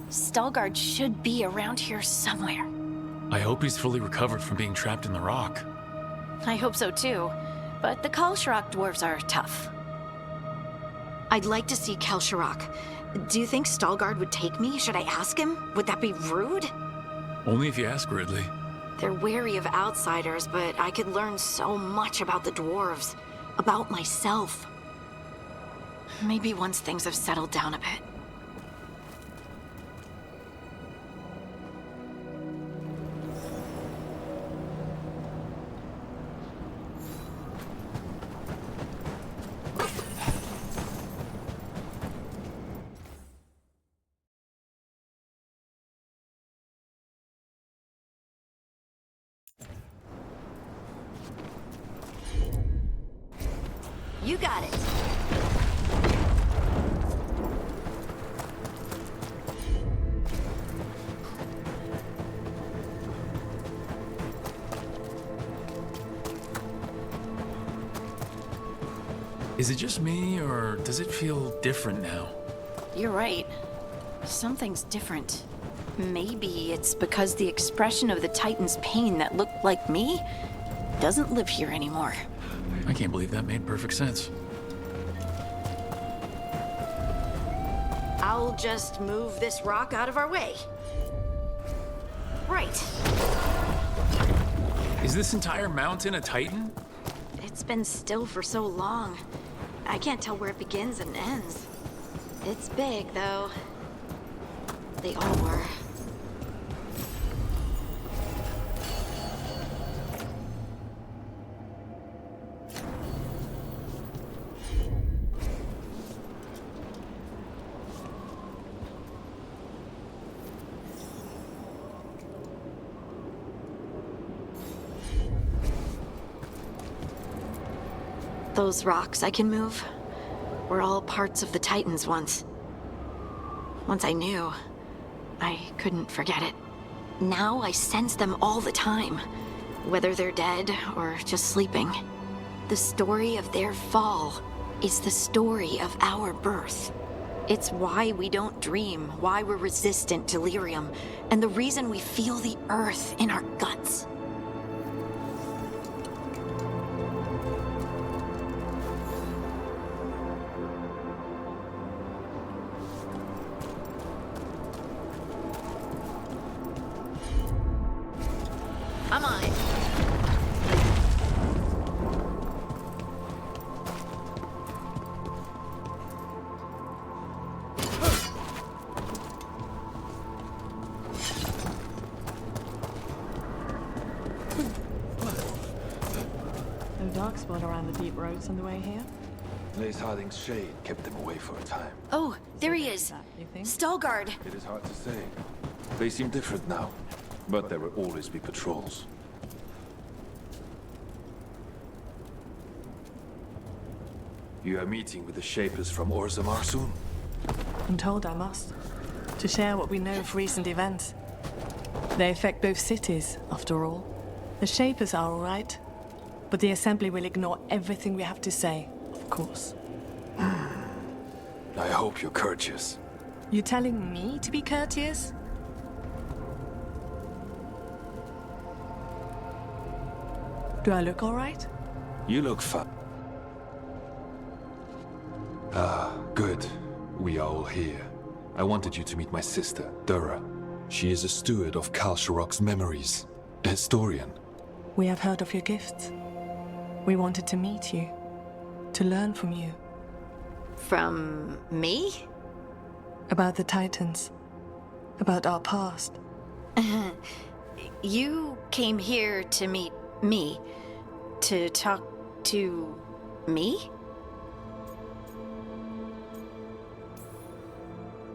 Stalgard should be around here somewhere. I hope he's fully recovered from being trapped in the rock. I hope so too, but the Kalsharak dwarves are tough. I'd like to see Kalsharak. Do you think Stalgard would take me? Should I ask him? Would that be rude? Only if you ask, Ridley. They're wary of outsiders, but I could learn so much about the dwarves. About myself. Maybe once things have settled down a bit. You got it. Is it just me, or does it feel different now? You're right. Something's different. Maybe it's because the expression of the Titan's pain that looked like me doesn't live here anymore. I can't believe that made perfect sense. I'll just move this rock out of our way. Right. Is this entire mountain a Titan? It's been still for so long. I can't tell where it begins and ends. It's big, though. They all were. Those rocks I can move were all parts of the Titans once. Once I knew, I couldn't forget it. Now I sense them all the time, whether they're dead or just sleeping. The story of their fall is the story of our birth. It's why we don't dream, why we're resistant to lyrium, and the reason we feel the earth in our guts. I'm on it. No dark spot around the deep roads on the way here? Lace Harding's shade kept them away for a time. Oh, there he is. Stalguard. It is hard to say. They seem different now, but there will always be patrols. You are meeting with the Shapers from Orzammar soon? I'm told I must. To share what we know of recent events. They affect both cities, after all. The Shapers are all right, but the Assembly will ignore everything we have to say, of course. I hope you're courteous. You telling me to be courteous? Do I look all right? You look fine. Ah, good. We are all here. I wanted you to meet my sister, Dura. She is a steward of Kalsharok's memories. A historian. We have heard of your gifts. We wanted to meet you. To learn from you. From me? About the Titans. About our past. You came here to meet me. To talk to me?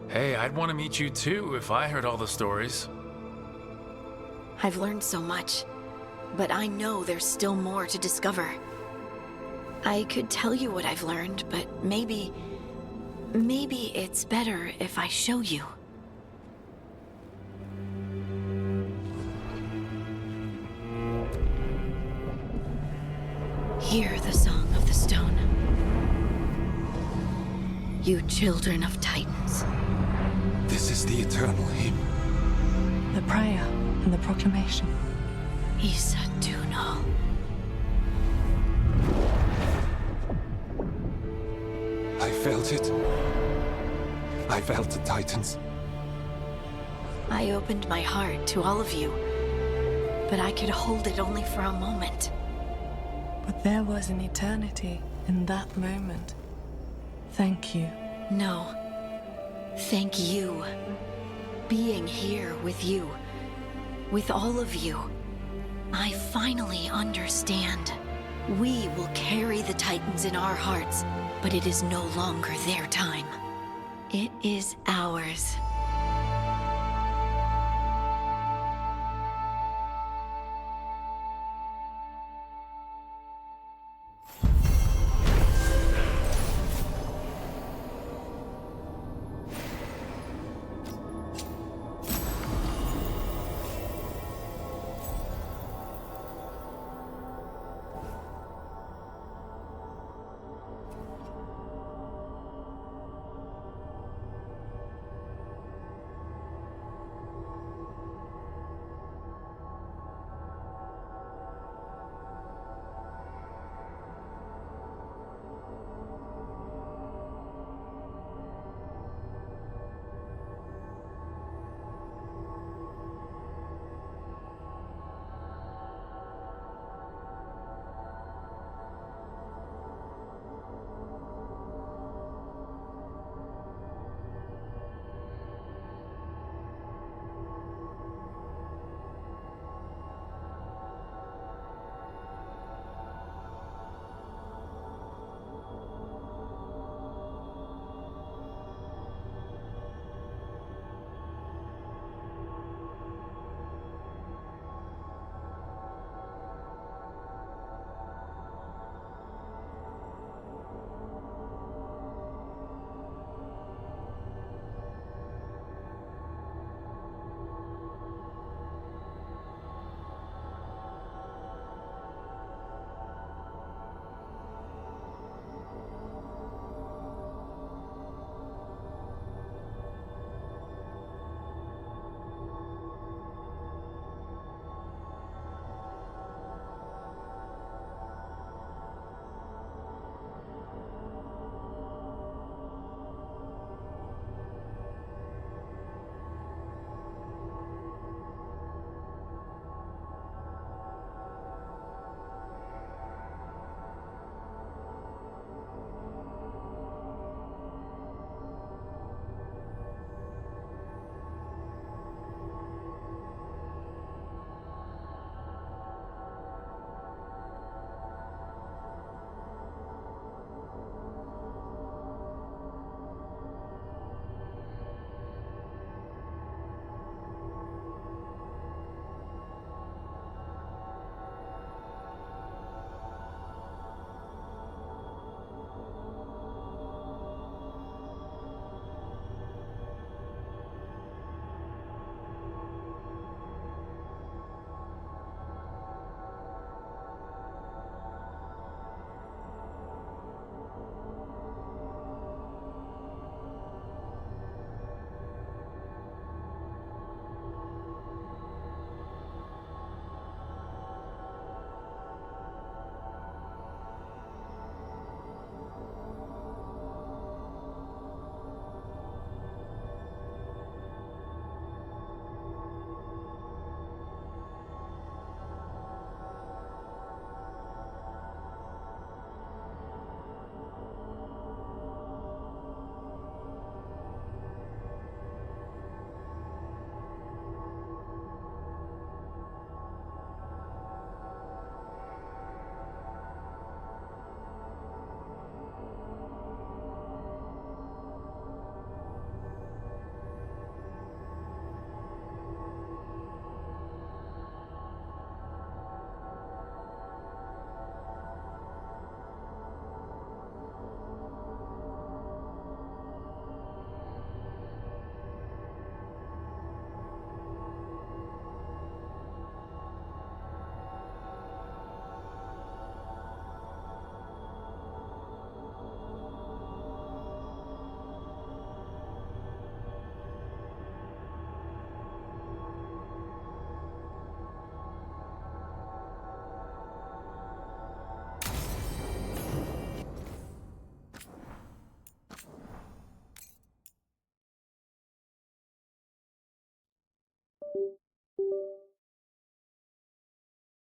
Hey, I'd want to meet you too if I heard all the stories. I've learned so much, but I know there's still more to discover. I could tell you what I've learned, but maybe it's better if I show you. Hear the song of the stone. You children of Titans. This is the eternal hymn. The prayer and the proclamation. Isa Tunal. I felt it. I felt the Titans. I opened my heart to all of you, but I could hold it only for a moment. But there was an eternity in that moment. Thank you. No. Thank you. Being here with you. With all of you. I finally understand. We will carry the Titans in our hearts, but it is no longer their time. It is ours.